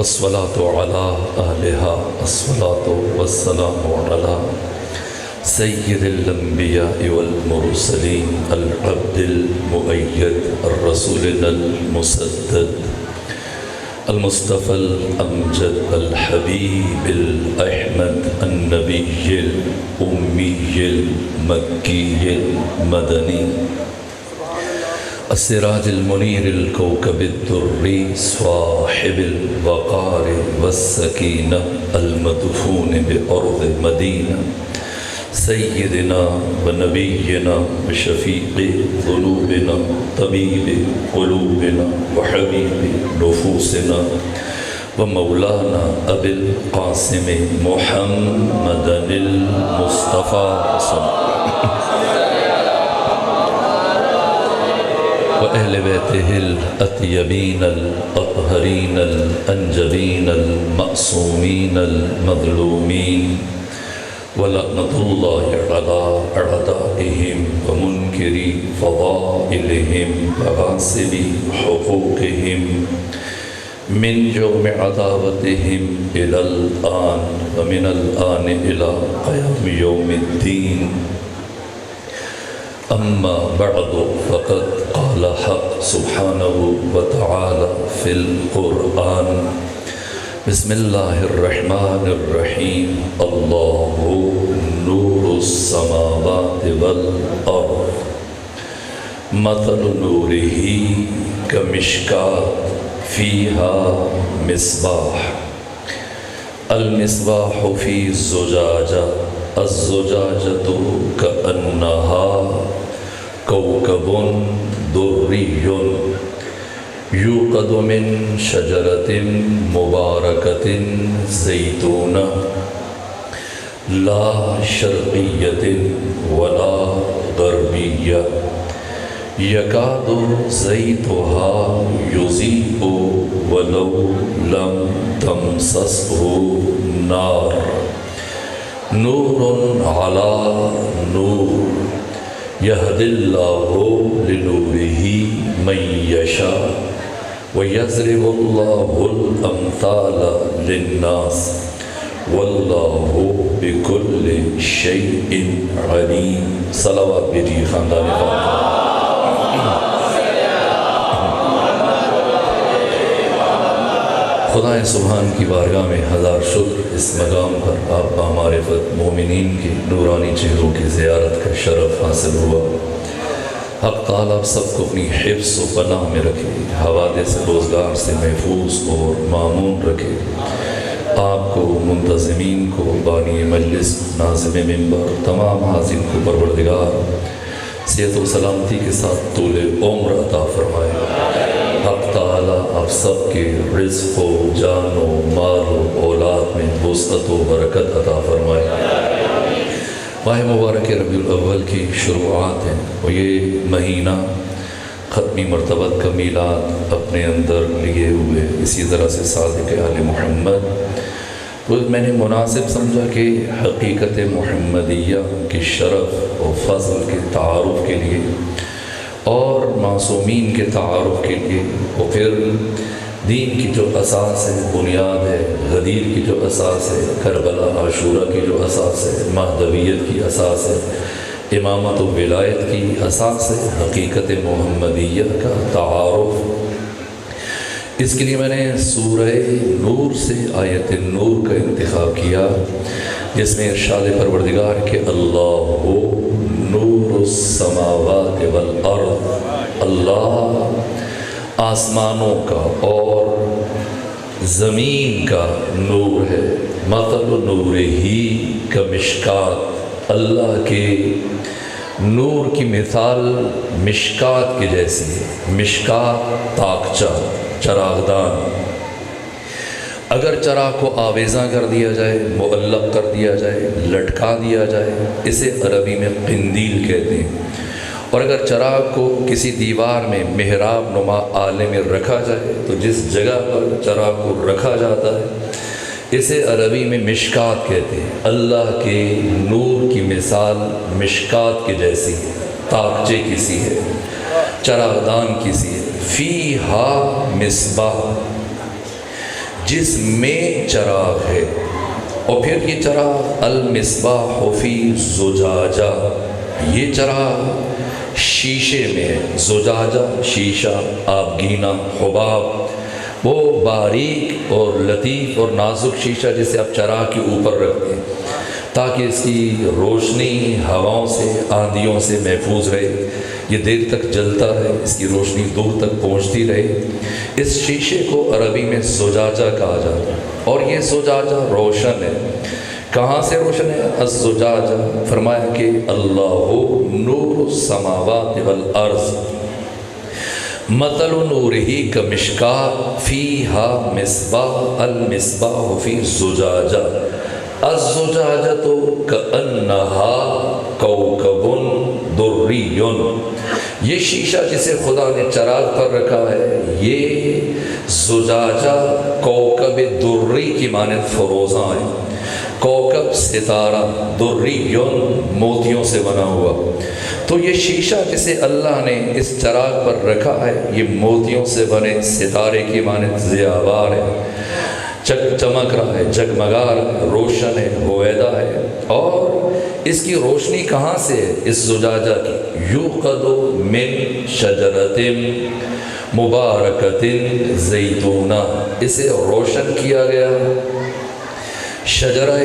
والصلاة على أهلها الصلاة والسلام على سيد الأنبياء والمرسلين العبد المؤيد الرسول المسدد المصطفى الأمجد الحبيب الأحمد النبي الأمي المكي المدني السراج المنير الكوكب الدري صاحب الوقار والسكينة المدفون بأرض مدينة سيدنا ونبينا وشفيق ذنوبنا طبيب قلوبنا وحبيب نفوسنا ومولانا أبي القاسم محمد المصطفى وأهل بيته الأطيبين الأطهرين الأنجبين المأصومين المظلومين ولعنة الله على أعدائهم ومنكري فضائلهم وغاصب حقوقهم من يوم عداوتهم إلى الآن ومن الآن إلى قيام يوم الدين أما بعد فقد قال حق سبحانه وتعالى في القرآن بسم الله الرحمن الرحيم الله نور السماوات والأرض مثل نوره كمشكاة فيها مصباح المصباح في الزجاجة الزجاجة كأنها كوكب دري يوقد من شجرة مباركة زيتونة لا شرقية ولا غربية يكاد زيتها يضيء ولو لم تمسسه نار نور على نور يهدي الله لنوره من يشاء ويضرب الله الأمثال للناس والله بكل شيء عليم صلوات بجی خاندان فاطمہ خدا سبحان کی بارگاہ میں ہزار شکر اس مقام پر آپ با معرفت مومنین کی نورانی چہروں کی زیارت کا شرف حاصل ہوا حق تعالیٰ آپ سب کو اپنی حفظ و پناہ میں رکھے حوادث روزگار سے محفوظ اور مامون رکھے آپ کو منتظمین کو بانی مجلس ناظم منبر تمام حاضرین کو پروردگار صحت و سلامتی کے ساتھ طول عمر عطا فرمائے حق تعالیٰ آپ سب کے رزق و جان و مال و اولاد میں وسعت و برکت عطا فرمائے ماہ مبارک ربیع الاول کی شروعات ہیں اور یہ مہینہ ختمی مرتبت کا میلاد اپنے اندر لیے ہوئے اسی طرح سے صادق آل محمد تو میں نے مناسب سمجھا کہ حقیقت محمدیہ کی شرف و فضل کے تعارف کے لیے اور معصومین کے تعارف کے لیے اور پھر دین کی جو اساس ہے بنیاد ہے غدیر کی جو اساس ہے کربلا عاشورہ کی جو اساس ہے مہدویت کی اساس ہے امامت و ولایت کی اساس ہے حقیقت محمدیہ کا تعارف اس کے لیے میں نے سورہ نور سے آیت نور کا انتخاب کیا جس میں ارشاد پروردگار کہ اللہ نور السماوات والارض اللہ آسمانوں کا اور زمین کا نور ہے مثل نور ہی کا مشکات اللہ کے نور کی مثال مشکات کی جیسی ہے مشکات طاقچہ چراغدان اگر چراغ کو آویزاں کر دیا جائے معلق کر دیا جائے لٹکا دیا جائے اسے عربی میں قندیل کہتے ہیں اور اگر چراغ کو کسی دیوار میں محراب نما آلے میں رکھا جائے تو جس جگہ پر چراغ کو رکھا جاتا ہے اسے عربی میں مشکات کہتے ہیں اللہ کے نور کی مثال مشکات کے جیسی ہے طاقچے کی سی ہے چراغدان کی سی ہے فیہا مصباح جس میں چراغ ہے، اور پھر یہ چراغ المصباح فی زجاجہ، یہ چراغ شیشے میں ہے۔ زجاجہ شیشہ، آبگینہ، حباب، وہ باریک اور لطیف اور نازک شیشہ جسے آپ چراغ کے اوپر رکھتے ہیں تاکہ اس کی روشنی ہواؤں سے، آندھیوں سے محفوظ رہے، یہ دیر تک جلتا رہے، اس کی روشنی دور تک پہنچتی رہے۔ اس شیشے کو عربی میں زجاجہ کہا جاتا ہے، اور یہ زجاجہ روشن ہے۔ کہاں سے روشن ہے؟ الزجاجہ، فرمایا کہ اللہ نور السماوات والارض مثل نورہ کمشکاۃ فیہا مصباح المصباح فی زجاجہ الزجاجۃ کأنہا کوکب دری۔ یہ شیشہ جسے خدا نے چراغ پر رکھا ہے، یہ زجاجہ کوکب دری کی مانند فروزاں ہے۔ کوکب ستارہ، دری موتیوں سے بنا ہوا، تو یہ شیشہ جسے اللہ نے اس چراغ پر رکھا ہے یہ موتیوں سے بنے ستارے کی مانند ضیاءبار ہے، چمک رہا ہے، جگمگا رہا ہے، روشن ہے، ہویدا ہے۔ اور اس کی روشنی کہاں سے ہے؟ اس زجاجہ کی، یوقد من شجرۃ مبارکۃ زیتونہ، اسے روشن کیا گیا شجرہ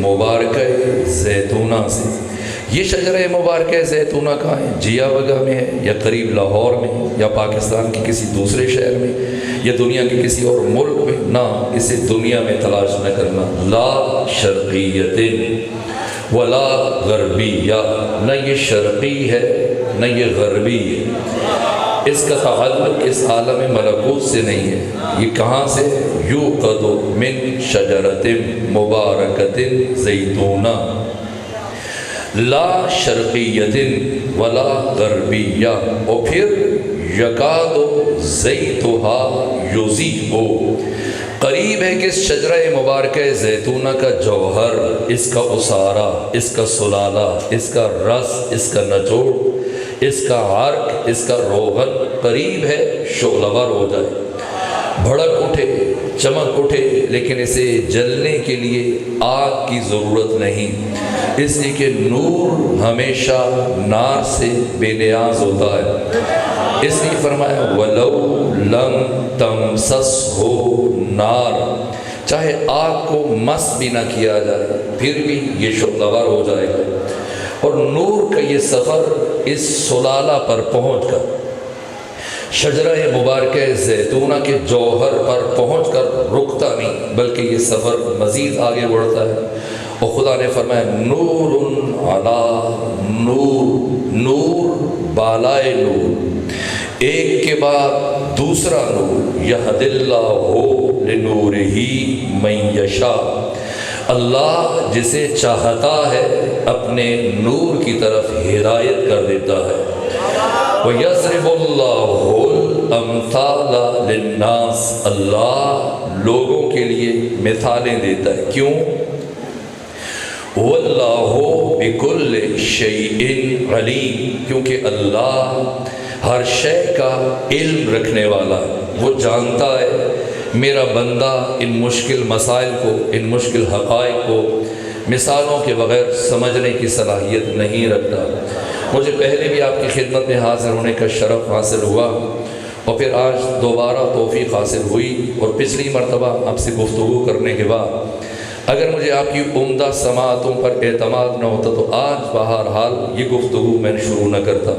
مبارکہ زیتونہ سے۔ یہ شجرہ مبارکہ زیتونہ کہاں ہے؟ جیا وگا میں ہے، یا قریب لاہور میں، یا پاکستان کے کسی دوسرے شہر میں، یا دنیا کے کسی اور ملک میں؟ نہ، اسے دنیا میں تلاش نہ کرنا۔ لا شرقیۃ ولا غربیہ، نہ یہ شرقی ہے نہ یہ غربی ہے، اس کا تعلق اس عالم ملکوت سے نہیں ہے۔ یہ کہاں سے؟ یوقد من شجرۃ مبارکۃ زیتونہ لا شرقیۃ ولا غربیہ، اور پھر یکاد زیتھا یضیء، قریب ہے کہ اس شجرہ مبارکہ زیتونہ کا جوہر، اس کا عصارہ، اس کا سلالہ، اس کا رس، اس کا نچوڑ، اس کا عرق، اس کا روغن قریب ہے شعلہور ہو جائے، بھڑک اٹھے، چمک اٹھے، لیکن اسے جلنے کے لیے آگ کی ضرورت نہیں، اس لیے کہ نور ہمیشہ نار سے بے نیاز ہوتا ہے۔ اس لیے فرمایا وَلَوْ لَمْ تَمْسَسْهُ نار، چاہے آگ کو مس بھی نہ کیا جائے پھر بھی یہ شعلہور ہو جائے گا۔ اور نور کا یہ سفر اس سلالہ پر پہنچ کر، شجرہ مبارکہ زیتونہ کے جوہر پر پہنچ کر رکتا نہیں، بلکہ یہ سفر مزید آگے بڑھتا ہے۔ اور خدا نے فرمایا نور علی نور، نور بالائے نور، ایک کے بعد دوسرا نور، یہد اللہ لنورہ من یشاء، اللہ جسے چاہتا ہے اپنے نور کی طرف ہدایت کر دیتا ہے۔ وَيَضْرِبُ اللَّهُ الْأَمْثَالَ لِلنَّاسِ، اللہ لوگوں کے لیے مثالیں دیتا ہے۔ کیوں؟ وَاللَّهُ بِكُلِّ شَيْءٍ عَلِيمٌ، کیونکہ اللہ ہر شے کا علم رکھنے والا ہے، وہ جانتا ہے میرا بندہ ان مشکل مسائل کو، ان مشکل حقائق کو مثالوں کے بغیر سمجھنے کی صلاحیت نہیں رکھتا۔ مجھے پہلے بھی آپ کی خدمت میں حاضر ہونے کا شرف حاصل ہوا، اور پھر آج دوبارہ توفیق حاصل ہوئی، اور پچھلی مرتبہ آپ سے گفتگو کرنے کے بعد اگر مجھے آپ کی عمدہ سماعتوں پر اعتماد نہ ہوتا تو آج بہرحال یہ گفتگو میں نے شروع نہ کرتا،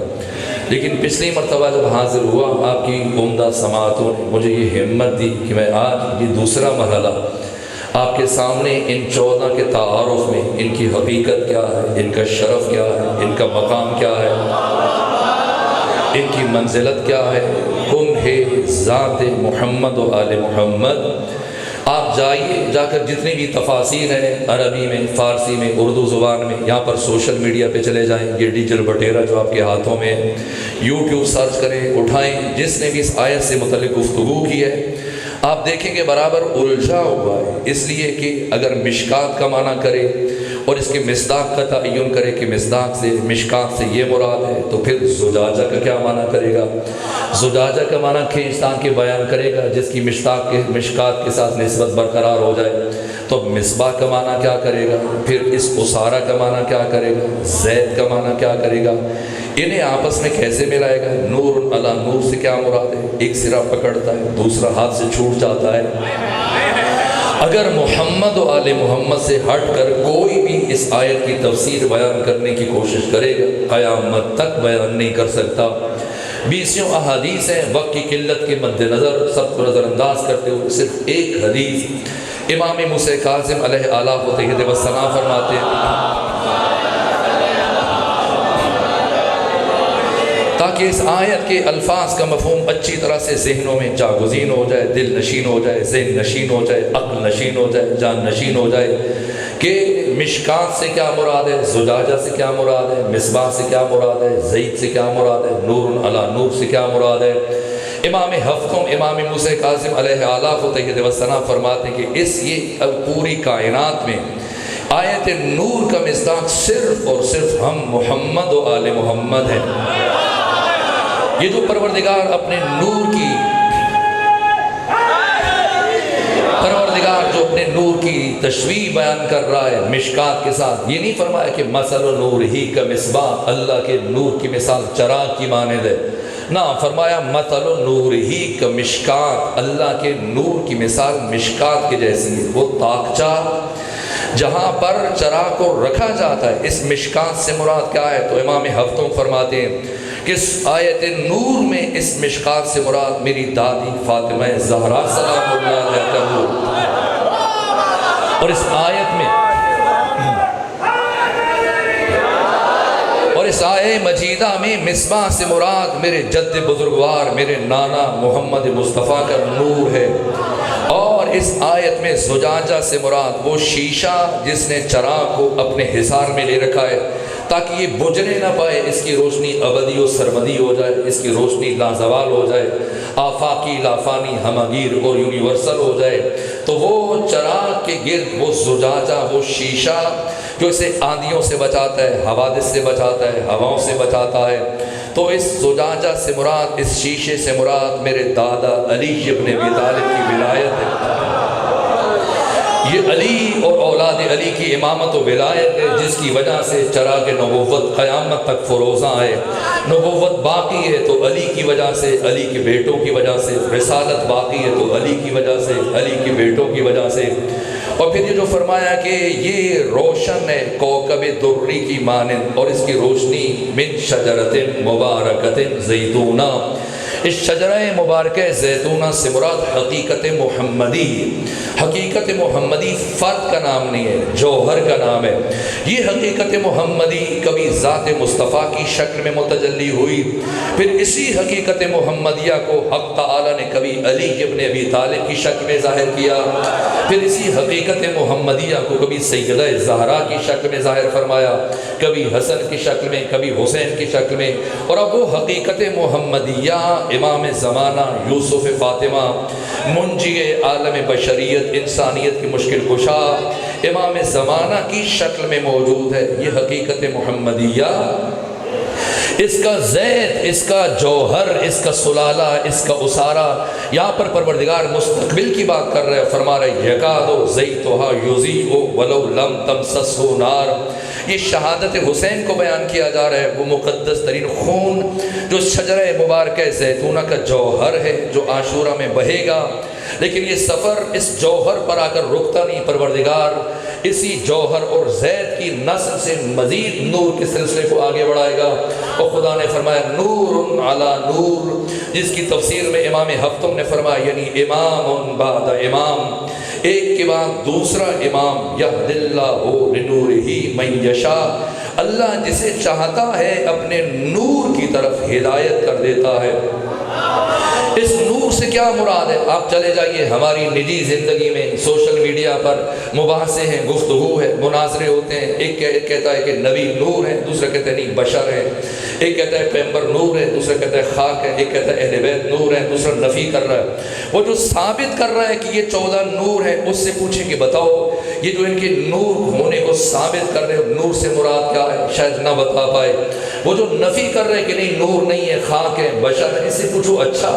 لیکن پچھلی مرتبہ جب حاضر ہوا آپ کی عمدہ سماعتوں نے مجھے یہ ہمت دی کہ میں آج یہ دوسرا مرحلہ آپ کے سامنے ان 14 کے تعارف میں ان کی حقیقت کیا ہے، ان کا شرف کیا ہے، ان کا مقام کیا ہے، ان کی منزلت کیا ہے، کن ہے ذات محمد و آل محمد۔ آپ جائیے، جا کر جتنی بھی تفاسیر ہیں عربی میں، فارسی میں، اردو زبان میں، یہاں پر سوشل میڈیا پہ چلے جائیں، یہ ڈیجیٹل بٹیرا جو آپ کے ہاتھوں میں ہے، یوٹیوب سرچ کریں، اٹھائیں، جس نے بھی اس آیت سے متعلق گفتگو کی ہے آپ دیکھیں گے برابر الجھا ہوا ہے، اس لیے کہ اگر مشکات کا معنی کرے اور اس کے مصداق کا تعین کرے کہ مصداق سے مشکات سے یہ مراد ہے، تو پھر زجاجہ کا کیا معنی کرے گا؟ زجاجہ کا معنی کھینچتان کے بیان کرے گا جس کی مشکات کے ساتھ نسبت برقرار ہو جائے، تو مصباح کا معنی کیا کرے گا؟ پھر اس اسارہ کا معنی کیا کرے گا؟ زید کا معنی کیا کرے گا؟ انہیں آپس میں کیسے ملائے گا؟ نور علی نور سے کیا مراد ہے؟ ایک سرا پکڑتا ہے، دوسرا ہاتھ سے چھوٹ جاتا ہے۔ اگر محمد و آل محمد سے ہٹ کر کوئی بھی اس آیت کی تفسیر بیان کرنے کی کوشش کرے گا، قیامت تک بیان نہیں کر سکتا۔ 20 احادیث ہیں، وقت کی قلت کے مد نظر سب کو نظر انداز کرتے ہوئے صرف ایک حدیث امام موسیٰ کاظم علیہ آلاف و تحید و ثنا فرماتے ہیں تاکہ اس آیت کے الفاظ کا مفہوم اچھی طرح سے ذہنوں میں جاگزین ہو جائے، دل نشین ہو جائے، ذہن نشین ہو جائے، عقل نشین ہو جائے، جان نشین ہو جائے کہ مشکات سے کیا مراد ہے، زجاجہ سے کیا مراد ہے، مصباح سے کیا مراد ہے، زید سے کیا مراد ہے، نور علی نور سے کیا مراد ہے۔ امام ہفتم امام موسیٰ کاظم علیہ آلاف و تحید و ثنا فرماتے ہیں کہ اس یہ پوری کائنات میں آیت نور کا مصداق صرف اور صرف ہم محمد و آل محمد ہیں۔ یہ جو پروردگار اپنے نور کی تشریح بیان کر رہا ہے مشکات کے ساتھ، یہ نہیں فرمایا کہ مثل نور ہی کا مصباح، اللہ کے نور کی مثال چراغ کی مانند ہے، نہ فرمایا مثل نور ہی کا مشکات، اللہ کے نور کی مثال مشکات کے جیسی ہے۔ وہ طاقچہ جہاں پر چراغ کو رکھا جاتا ہے، اس مشکات سے مراد کیا ہے؟ تو امام ہفتوں فرماتے ہیں کہ اس آیت نور میں اس مشکات سے مراد میری دادی فاطمہ زہرا سلام اللہ علیہ کا نور، اور اس آیت میں اور اس آیہ مجیدہ میں مصباح سے مراد میرے جد بزرگوار میرے نانا محمد مصطفیٰ کا نور ہے، اور اس آیت میں زجاجہ سے مراد وہ شیشہ جس نے چراغ کو اپنے حصار میں لے رکھا ہے تاکہ یہ بجھنے نہ پائے، اس کی روشنی ابدی و سرمدی ہو جائے، اس کی روشنی لازوال ہو جائے، آفاقی لافانی ہمگیر اور یونیورسل ہو جائے۔ تو وہ چراغ کے گرد وہ زجاجہ، وہ شیشہ جو اسے آندھیوں سے بچاتا ہے، حوادث سے بچاتا ہے، ہواؤں سے بچاتا ہے، تو اس زجاجہ سے مراد، اس شیشے سے مراد میرے دادا علی ابن ابی طالب کی ولایت ہے۔ یہ علی اور اولاد علی کی امامت و ولایت ہے جس کی وجہ سے چراغ نبوت قیامت تک فروزاں ہے، نبوت باقی ہے تو علی کی وجہ سے، علی کے بیٹوں کی وجہ سے، رسالت باقی ہے تو علی کی وجہ سے، علی کے بیٹوں کی وجہ سے۔ اور پھر یہ جو فرمایا کہ یہ روشن ہے کوكب دری کی مانند، اور اس کی روشنی من شجرۃ مبارکۃ زیتونہ، اس شجرہ مبارکہ زیتونہ سے مراد حقیقت محمدی، حقیقت محمدی فرد کا نام نہیں ہے، جوہر کا نام ہے۔ یہ حقیقت محمدی کبھی ذات مصطفیٰ کی شکل میں متجلی ہوئی، پھر اسی حقیقت محمدیہ کو حق تعالی نے کبھی علی ابن ابی طالب کی شکل میں ظاہر کیا، پھر اسی حقیقت محمدیہ کو کبھی سیدہ زہرا کی شکل میں ظاہر فرمایا، کبھی حسن کی شکل میں، کبھی حسین کی شکل میں، اور اب وہ حقیقت محمدیہ امام زمانہ یوسف فاطمہ، منجی عالم بشریت انسانیت کی مشکل کشا، امام زمانہ کی شکل میں موجود ہے۔ یہ حقیقت محمدیہ، اس کا زید، اس کا جوہر، اس کا سلالہ، اس کا اسارہ، یہاں پر پروردگار مستقبل کی بات کر رہے ہیں، فرما رہے یکاد زیتھا یضیء ولو لم تمسسہ نار۔ یہ شہادت حسین کو بیان کیا جا رہا ہے، وہ مقدس ترین خون جو شجرہ مبارکہ زیتونہ کا جوہر ہے جو عاشورہ میں بہے گا، لیکن یہ سفر اس جوہر پر آ کر رکتا نہیں، پروردگار اسی جوہر اور زید کی نسل سے مزید نور کے سلسلے کو آگے بڑھائے گا۔ اور خدا نے فرمایا نور علی نور، جس کی تفسیر میں امام ہفتم نے فرمایا یعنی امام بعد امام، ایک کے بعد دوسرا امام، یہد اللہ لنورہ من یشاء، اللہ جسے چاہتا ہے اپنے نور کی طرف ہدایت کر دیتا ہے۔ اس نور سے کیا مراد ہے؟ آپ چلے جائیے ہماری نجی زندگی میں، سوشل میڈیا پر مباحثے ہیں، گفتگو ہے، مناظرے ہوتے ہیں، ایک کہتا ہے کہ نبی نور ہے، دوسرا کہتا ہے نہیں بشر ہے، ایک کہتا ہے پیغمبر نور ہے، دوسرا کہتا ہے خاک ہے، ایک کہتا ہے اہل بیت نور ہے، دوسرا نفی کر رہا ہے۔ وہ جو ثابت کر رہا ہے کہ یہ 14 نور ہے، اس سے پوچھیں کہ بتاؤ یہ جو ان کے نور ہونے کو ثابت کر رہے ہو، نور سے مراد کیا ہے شاید نہ بتا پائے۔ وہ جو نفی کر رہے کہ نہیں نور نہیں ہے، خاک ہے، بشر ہے، اس سے پوچھو اچھا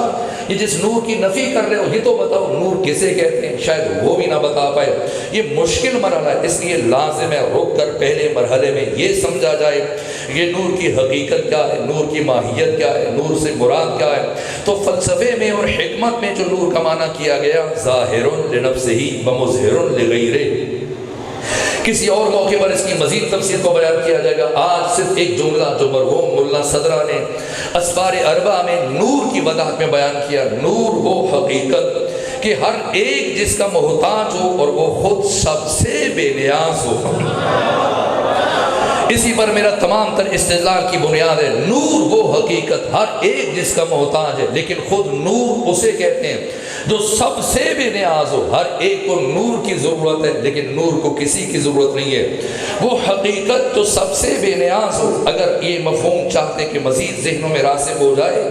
یہ جس نور کی نفی کر رہے ہو یہ تو بتاؤ نور کسے کہتے ہیں، شاید وہ بھی نہ بتا پائے۔ یہ مشکل مرحلہ ہے، اس لیے لازم ہے رک کر پہلے مرحلے میں یہ سمجھا جائے یہ نور کی حقیقت کیا ہے، نور کی ماہیت کیا ہے، نور سے مراد کیا ہے۔ تو فلسفے میں اور حکمت میں جو نور کا معنی کیا گیا ظاہر لنفسہ و مظہر لغیرہ، کسی اور موقع پر اس کی مزید تفصیل کو بیان کیا جائے گا۔ آج صرف ایک جملہ جو مرحوم ملا صدرہ نے اسفار اربع میں نور کی وضاحت میں بیان کیا، نور وہ حقیقت کہ ہر ایک جس کا محتاج ہو اور وہ خود سب سے بے نیاز ہو۔ اسی پر میرا تمام تر استدلال کی بنیاد ہے، نور وہ حقیقت ہر ایک جس کا محتاج ہے، لیکن خود نور اسے کہتے ہیں جو سب سے بے نیاز ہو۔ ہر ایک کو نور کی ضرورت ہے لیکن نور کو کسی کی ضرورت نہیں ہے، وہ حقیقت جو سب سے بے نیاز ہو۔ اگر یہ مفہوم چاہتے کہ مزید ذہنوں میں راسخ ہو جائے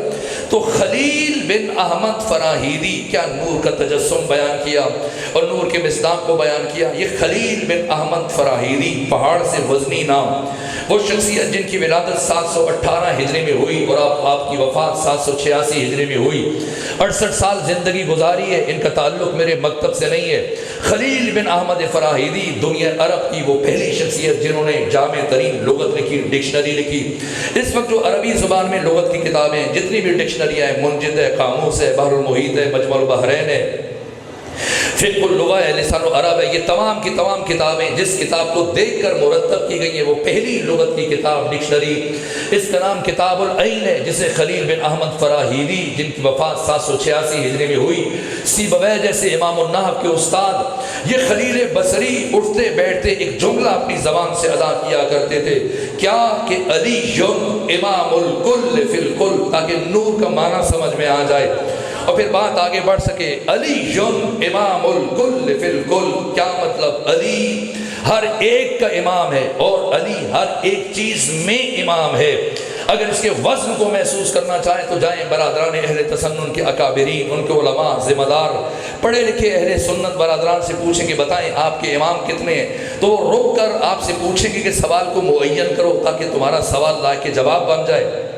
تو خلیل بن احمد فراہیدی کیا نور کا تجسم بیان کیا اور نور کے مصداق کو بیان کیا۔ یہ خلیل بن احمد فراہیدی پہاڑ سے وزنی نام، وہ شخصیت جن کی ولادت 718 ہجری میں ہوئی اور آپ کی وفات 786 ہجری میں ہوئی، 68 سال زندگی گزاری ہے۔ ان کا تعلق میرے مکتب سے نہیں ہے۔ خلیل بن احمد فراہیدی دنیا عرب کی وہ پہلی شخصیت جنہوں نے جامع ترین لغت لکھی، ڈکشنری لکھی۔ اس وقت جو عربی زبان میں لغت کی کتابیں جتنی بھی ڈکشنریاں ہیں، منجد ہے، قاموس ہے، بحر المحیط ہے، مجمع البحرین ہے، فقہ اللغہ ہے، لسان العرب ہے، یہ تمام کی تمام کتابیں جس کتاب کو دیکھ کر مرتب کی گئی ہیں وہ پہلی لغت کی کتاب ڈکشنری، اس کا نام کتاب العین ہے، جسے خلیل بن احمد فراہیدی جن کی وفات 786 ہجری میں ہوئی، سیبویہ جیسے امام النحو کے استاد، یہ خلیل بصری اٹھتے بیٹھتے ایک جملہ اپنی زبان سے ادا کیا کرتے تھے، کیا کہ علی امام الکل فی الکل، تاکہ نور کا معنی سمجھ میں آ جائے اور پھر بات آگے بڑھ سکے۔ علی امام الکل فی الکل، کیا مطلب؟ علی ہر ایک کا امام ہے اور علی ہر ایک چیز میں امام ہے۔ اگر اس کے وزن کو محسوس کرنا چاہیں تو جائیں برادران اہل تسنن کے اکابرین، ان کے علماء، ذمہ دار، پڑھے لکھے اہل سنت برادران سے پوچھیں کہ بتائیں آپ کے امام کتنے ہیں، تو وہ رک کر آپ سے پوچھیں گے کہ سوال کو معین کرو تاکہ تمہارا سوال لائق جواب بن جائے۔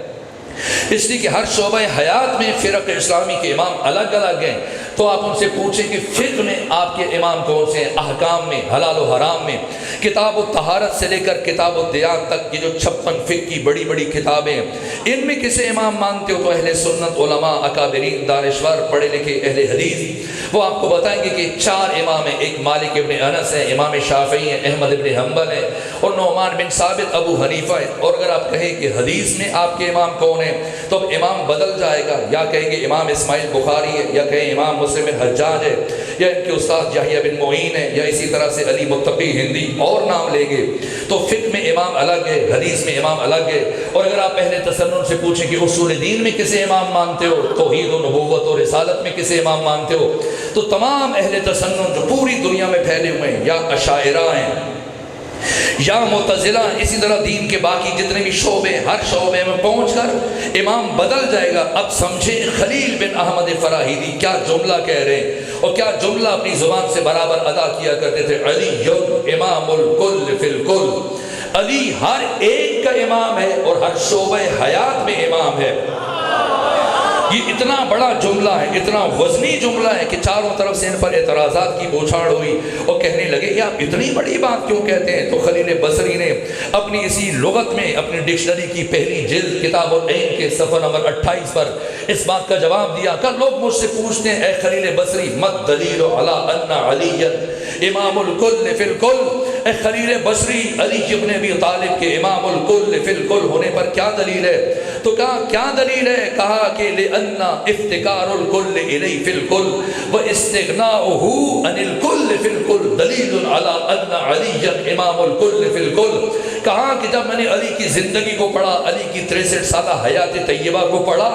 اس لیے کہ ہر شعبہ حیات میں فرق اسلامی کے امام الگ الگ ہیں، تو آپ ان سے پوچھیں کہ فقہ میں آپ کے امام کون سے ہیں، احکام میں، حلال و حرام میں، کتاب الطہارت سے لے کر کتاب الدیان تک، یہ جو 56 فقہ کی بڑی بڑی کتابیں ہیں، ان میں کسے امام مانتے ہو؟ تو اہل سنت، علماء، اکابرین، دانشور، پڑھے لکھے اہل حدیث، وہ آپ کو بتائیں گے کہ 4 امام ہیں، ایک مالک ابن انس ہیں، امام شافعی ہیں، احمد ابن حنبل ہیں اور نعمان بن ثابت ابو حنیفہ ہیں۔ اور اگر آپ کہیں کہ حدیث میں آپ کے امام کون ہیں تو اب امام بدل جائے گا، یا کہیں گے امام اسماعیل بخاری ہے، یا کہیں امام مسلم بن حجاج ہے، یا ان کے استاد یحییٰ بن معین ہے، یا اسی طرح سے علی متقی ہندی اور نام لیں گے۔ تو فقہ میں امام الگ ہے، حدیث میں امام الگ ہے۔ اور اگر آپ اہل تسنن سے پوچھیں کہ اصول دین میں کسے امام مانتے ہو، توحید و نبوت اور رسالت میں کسے امام مانتے ہو، تو تمام اہل تسنن جو پوری دنیا میں پھیلے ہوئے ہیں یا اشاعرہ ہیں یا معتزلہ، اسی طرح دین کے باقی جتنے بھی شعبے، ہر شعبے میں پہنچ کر امام بدل جائے گا۔ اب سمجھیں خلیل بن احمد فراہیدی کیا جملہ کہہ رہے ہیں اور کیا جملہ اپنی زبان سے برابر ادا کیا کرتے تھے۔ علی امام الکل فی الکل، علی ہر ایک کا امام ہے اور ہر شعبہ حیات میں امام ہے۔ یہ اتنا بڑا جملہ ہے، اتنا وزنی جملہ ہے کہ چاروں طرف سے ان پر اعتراضات کی بوچھاڑ ہوئی اور کہنے لگے یہ آپ اتنی بڑی بات کیوں کہتے ہیں؟ تو خلیل بصری نے اپنی اسی لغت میں اپنی ڈکشنری کی پہلی جلد کتاب العین کے صفحہ نمبر 28 پر اس بات کا جواب دیا کہ لوگ مجھ سے پوچھتے ہیں اے خلیل بصری مد دلیل علی ان علی امام الکل فی الکل، اے خلیل بصری علی ابن ابی طالب کے امام الکل فی الکل ہونے پر کیا دلیل ہے؟ تو کہا کیا دلیل ہے؟ کہا کہ لأن افتقار الکل الی فی الکل و استغناؤہ عن الکل فی الکل دلیل علی ان علی امام الکل فی الکل۔ کہا کہ جب میں نے علی کی زندگی کو پڑھا، علی کی 63 سالہ حیات طیبہ کو پڑھا،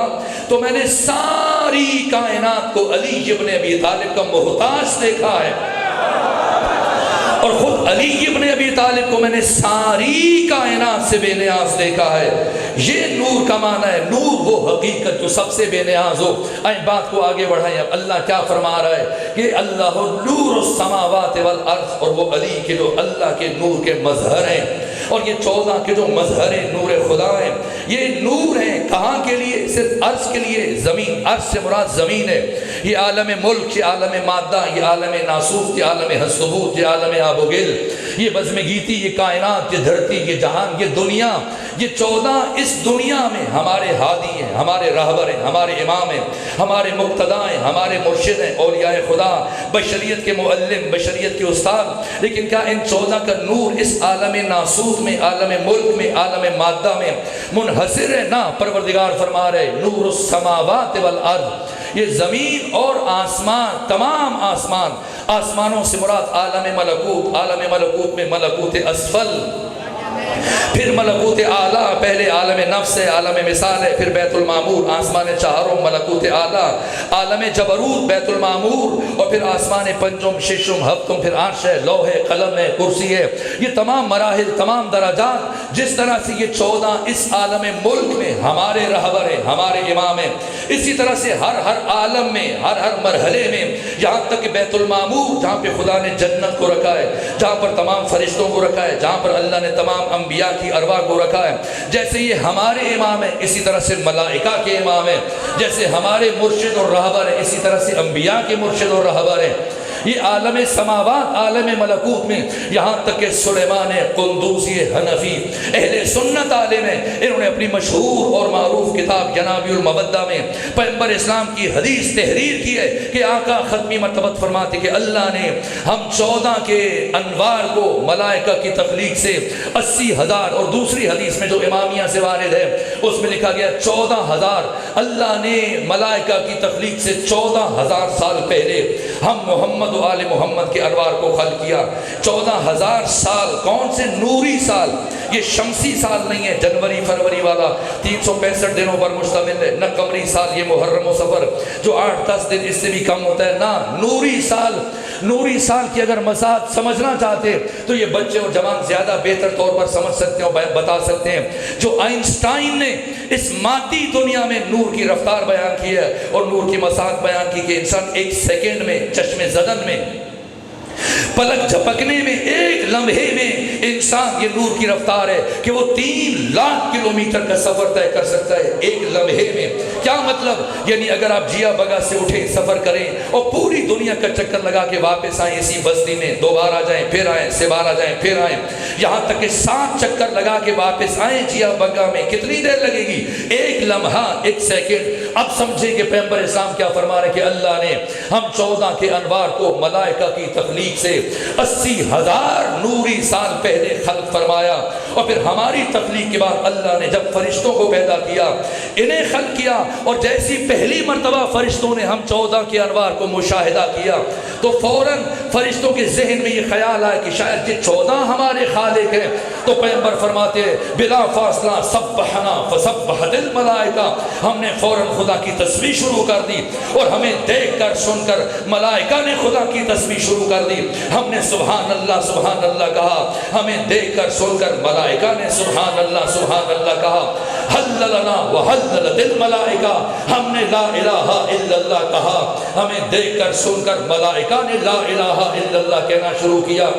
تو میں نے ساری کائنات کو علی ابن ابی طالب کا محتاج دیکھا ہے۔ اور خود علی ابن ابی طالب کو میں نے ساری کائنات سے بے نیاز دیکھا ہے. یہ نور کا معنی ہے. نور وہ حقیقت جو سب سے بے نیاز ہو. آئیں بات کو آگے بڑھائیں. اب اللہ کیا فرما رہا ہے کہ اللہ نور السماوات والارض, اور وہ علی کے جو اللہ کے نور کے مظہر ہیں, اور یہ 14 کے جو مظہر نور خدا ہیں, یہ نور ہیں کہاں کے لیے؟ صرف عرش کے لیے. زمین, عرش سے مراد زمین ہے. یہ عالم ملک, یہ عالم مادہ, یہ عالم ناسوت, یہ عالم حسبوت, یہ عالم آب و گل, یہ بزم گیتی, یہ کائنات, یہ دھرتی, یہ جہان, یہ دنیا, یہ 14 اس دنیا میں ہمارے ہادی ہیں, ہمارے راہبر ہیں, ہمارے امام ہیں, ہمارے مقتدیٰ ہیں, ہمارے مرشد ہیں, اولیاء خدا, بشریت کے معلم, بشریت کے استاد. لیکن کیا ان 14 کا نور اس عالم ناسوت میں, عالم ملک میں, عالم مادہ میں منحصر ہے؟ نہ. پروردگار فرما رہے نور السماوات والارض, یہ زمین اور آسمان, تمام آسمان, آسمانوں سے مراد عالم ملکوت, عالم ملکوت میں ملکوت اسفل, پھر ملکوت اعلیٰ, پہلے عالم نفس ہے, عالم مثال ہے, پھر بیت المعمور, آسمان چہاروں, ملکوت اعلیٰ, عالم جبروت, بیت المعمور, اور پھر آسمان پنجم, ششم, ہفتم, پھر عرش ہے, لوح ہے, قلم ہے, کرسی ہے. یہ تمام مراحل, تمام درجات, جس طرح سے یہ 14 اس عالم ملک میں ہمارے رہبر ہیں, ہمارے امام ہیں, اسی طرح سے ہر عالم میں, ہر مرحلے میں, یہاں تک کہ بیت المعمور جہاں پہ خدا نے جنت کو رکھا ہے, جہاں پر تمام فرشتوں کو رکھا ہے, جہاں پر اللہ نے تمام انبیاء کی ارواح کو رکھا ہے. جیسے یہ ہمارے امام ہیں, اسی طرح سے ملائکہ کے امام ہیں. جیسے ہمارے مرشد اور رہبر ہیں, اسی طرح سے انبیاء کے مرشد اور رہبر ہیں. یہ عالم سماوات, عالم ملکوت میں, یہاں تک کہ سلیمان قندوزی حنفی اہل سنت عالم ہیں, انہوں نے اپنی مشہور اور معروف کتاب جنابی المودہ میں پیغمبر اسلام کی حدیث تحریر کی ہے کہ آقا ختمی مرتبت فرماتے کہ اللہ نے ہم 14 کے انوار کو ملائکہ کی تخلیق سے 80,000, اور دوسری حدیث میں جو امامیہ سے وارد ہے اس میں لکھا گیا 14,000, اللہ نے ملائکہ کی تخلیق سے 14,000 سال پہلے ہم محمد و آل محمد کے انوار کو خلق کیا. 14,000 سال, کون سے نوری سال, یہ شمسی سال نہیں ہے جنوری فروری والا 365 دنوں پر مشتمل ہے, نہ قمری سال یہ محرم و صفر جو 8-10 دن اس سے بھی کم ہوتا ہے, نہ نوری سال. نوری سال کی اگر مساحت سمجھنا چاہتے تو یہ بچے اور جوان زیادہ بہتر طور پر سمجھ سکتے ہیں اور بتا سکتے ہیں. جو آئنسٹائن نے اس مادی دنیا میں نور کی رفتار بیان کی ہے اور نور کی مساحت بیان کی کہ انسان 1 سیکنڈ میں, چشم زدن میں, پلک جھپکنے میں, ایک لمحے میں انسان, یہ نور کی رفتار ہے کہ وہ 3 لاکھ کلومیٹر کا سفر طے کر سکتا ہے ایک لمحے میں. کیا مطلب؟ یعنی اگر آپ جیا بگا سے اٹھیں, سفر کریں اور پوری دنیا کا چکر لگا کے واپس آئیں اسی بستی میں, 2 بار آ جائیں, پھر آئیں, 6 بار آ جائیں, پھر آئیں, یہاں تک کہ 7 چکر لگا کے واپس آئیں جیا بگا میں, کتنی دیر لگے گی؟ ایک لمحہ, 1 سیکنڈ. اب سمجھیں کہ پیغمبر اسلام کیا فرما رہے کہ اللہ نے ہم 14 کے انوار کو ملائکہ کی تخلیق سے 80,000 نوری سال پہلے خلق فرمایا, اور پھر ہماری تخلیق کے بعد اللہ نے جب فرشتوں کو پیدا کیا, انہیں خلق کیا, اور جیسی پہلی مرتبہ فرشتوں نے ہم 14 کے انوار کو مشاہدہ کیا تو فوراً فرشتوں کے ذہن میں یہ خیال آیا کہ شاید یہ 14 ہمارے خالق ہیں. تو پیغمبر فرماتے ہیں بلا فاصلہ سبحنا فسبحت الملائکہ, ہم نے فوراً خدا کی تسبیح شروع کر دی, اور ہمیں دیکھ کر سن کر ملائکہ نے خدا کی تسبیح شروع کر دی. ہم نے سبحان اللہ کہا, ہمیں دیکھ کر سن کر ملائکہ نے سبحان اللہ کہا. حللنا وحللت الملائکہ, ہم نے لا الہ الا اللہ کہا, ہمیں دیکھ کر سن کر ملائکہ نے لا الہ الا اللہ کہنا شروع کیا.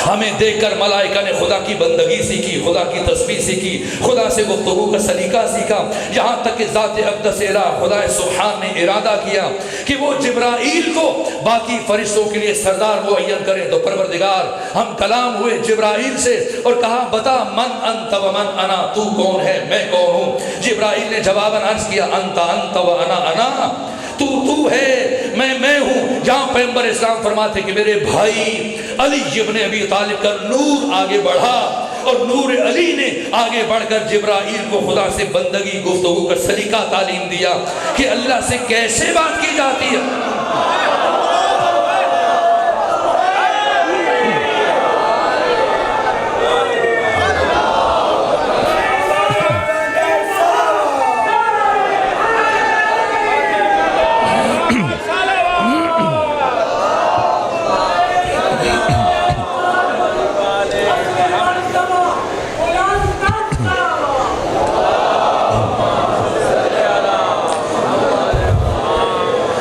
ہمیں دیکھ کر ملائکہ نے خدا کی بندگی سیکھی, خدا کی تسبیح سیکھی, خدا سے گفتگو کا سلیقہ سیکھا, یہاں تک کہ ذات اقدس الہ خدا سبحان نے ارادہ کیا کہ وہ جبرائیل کو باقی فرشتوں کے لیے سردار معین کریں. تو پروردگار ہم کلام ہوئے جبرائیل سے اور کہا بتا من انت و من انا, تو کون ہے میں کون ہوں. جبرائیل نے جواباً عرض کیا انت و انا, تو ہے میں ہوں. جہاں پیغمبر اسلام فرماتے کہ میرے بھائی علی ابن ابی طالب کا نور آگے بڑھا, اور نور علی نے آگے بڑھ کر جبرائیل کو خدا سے بندگی گفتگو کا سلیقہ تعلیم دیا کہ اللہ سے کیسے بات کی جاتی ہے.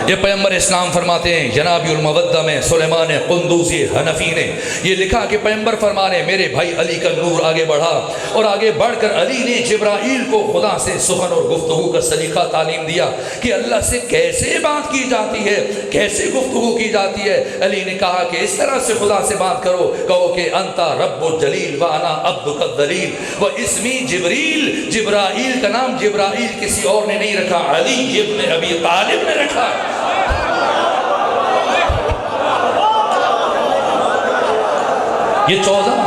یہ پیغمبر اسلام فرماتے ہیں جناب المودہ میں سلیمان قندوزی حنفی نے یہ لکھا کہ پیغمبر فرما رہے میرے بھائی علی کا نور آگے بڑھا، اور آگے بڑھ کر علی نے جبرائیل کو خدا سے سخن اور گفتگو کا سلیقہ تعلیم دیا کہ اللہ سے کیسے بات کی جاتی ہے، کیسے گفتگو کی جاتی ہے۔ علی نے کہا کہ اس طرح سے خدا سے بات کرو، کہو کہ انتا رب الجلیل وانا عبدک الذلیل و اسمی جبریل۔ جبرائیل کا نام جبرائیل کسی اور نے نہیں رکھا، علی ابن ابی طالب نے رکھا۔ یہ 14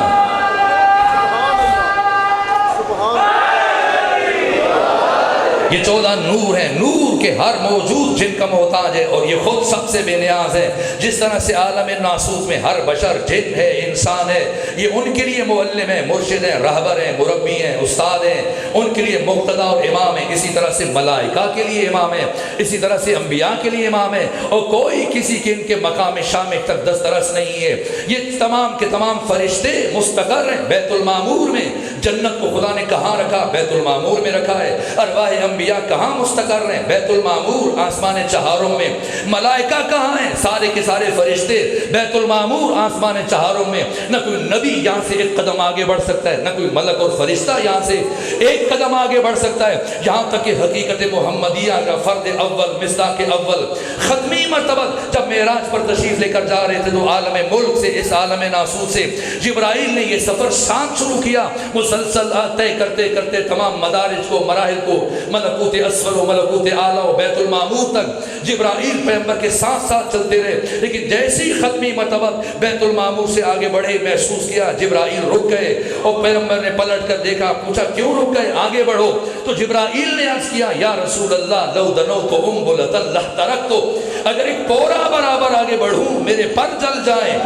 نور ہیں، نور کے ہر موجود جن کا محتاج ہے، اور یہ خود سب سے بے نیاز ہے۔ جس طرح سے عالم ناسوت میں ہر بشر جن ہے، انسان ہے، یہ ان کے لیے معلم ہے، مرشد ہے، رہبر ہے، مربی ہیں، استاد ہیں، ان کے لیے مقتدی اور امام ہے۔ اسی طرح سے ملائکہ کے لیے امام ہے، اسی طرح سے انبیاء کے لیے امام ہے، اور کوئی کسی کے ان کے مقام شامخ تک دسترس نہیں ہے۔ یہ تمام کے تمام فرشتے مستقر ہیں بیت المعمور میں۔ جنت کو خدا نے کہاں رکھا؟ بیت المعمور میں رکھا ہے۔ ارواح انبیاء کہاں مستقر ہیں؟ بیت المعمور آسمان چہاروں میں۔ ملائکہ کہاں ہیں؟ سارے کے سارے فرشتے بیت المعمور آسمان چہاروں میں۔ نہ کوئی نبی یہاں سے ایک قدم آگے بڑھ سکتا ہے، نہ کوئی ملک اور فرشتہ یہاں سے ایک قدم آگے بڑھ سکتا ہے، یہاں تک کہ حقیقت محمدیہ کا فرد اول، مصداق اول، ختمی مرتبہ جب معراج پر تشریف لے کر جا رہے تھے تو عالم ملک سے، اس عالم ناسوت سے جبرائیل نے یہ سفر ساتھ شروع کیا، مسلسل طے کرتے کرتے تمام مدارج کو، مراحل کو، ملکوت اسفل و ملکوت اعلیٰ و بیت المعمور تک جبرائیل پیغمبر کے ساتھ ساتھ چلتے رہے۔ لیکن جیسے ہی ختمی مرتبہ بیت المعمور سے آگے بڑھے، محسوس کیا جبرائیل رک گئے، اور پیغمبر نے پلٹ کر دیکھا، پوچھا کیوں رک گئے، آگے بڑھو۔ تو جبرائیل نے عرض کیا یا رسول اللہ لو دنوت انبلۃ لاحترقت، اگر ایک پورا برابر آگے بڑھوں میرے پر جل جائیں۔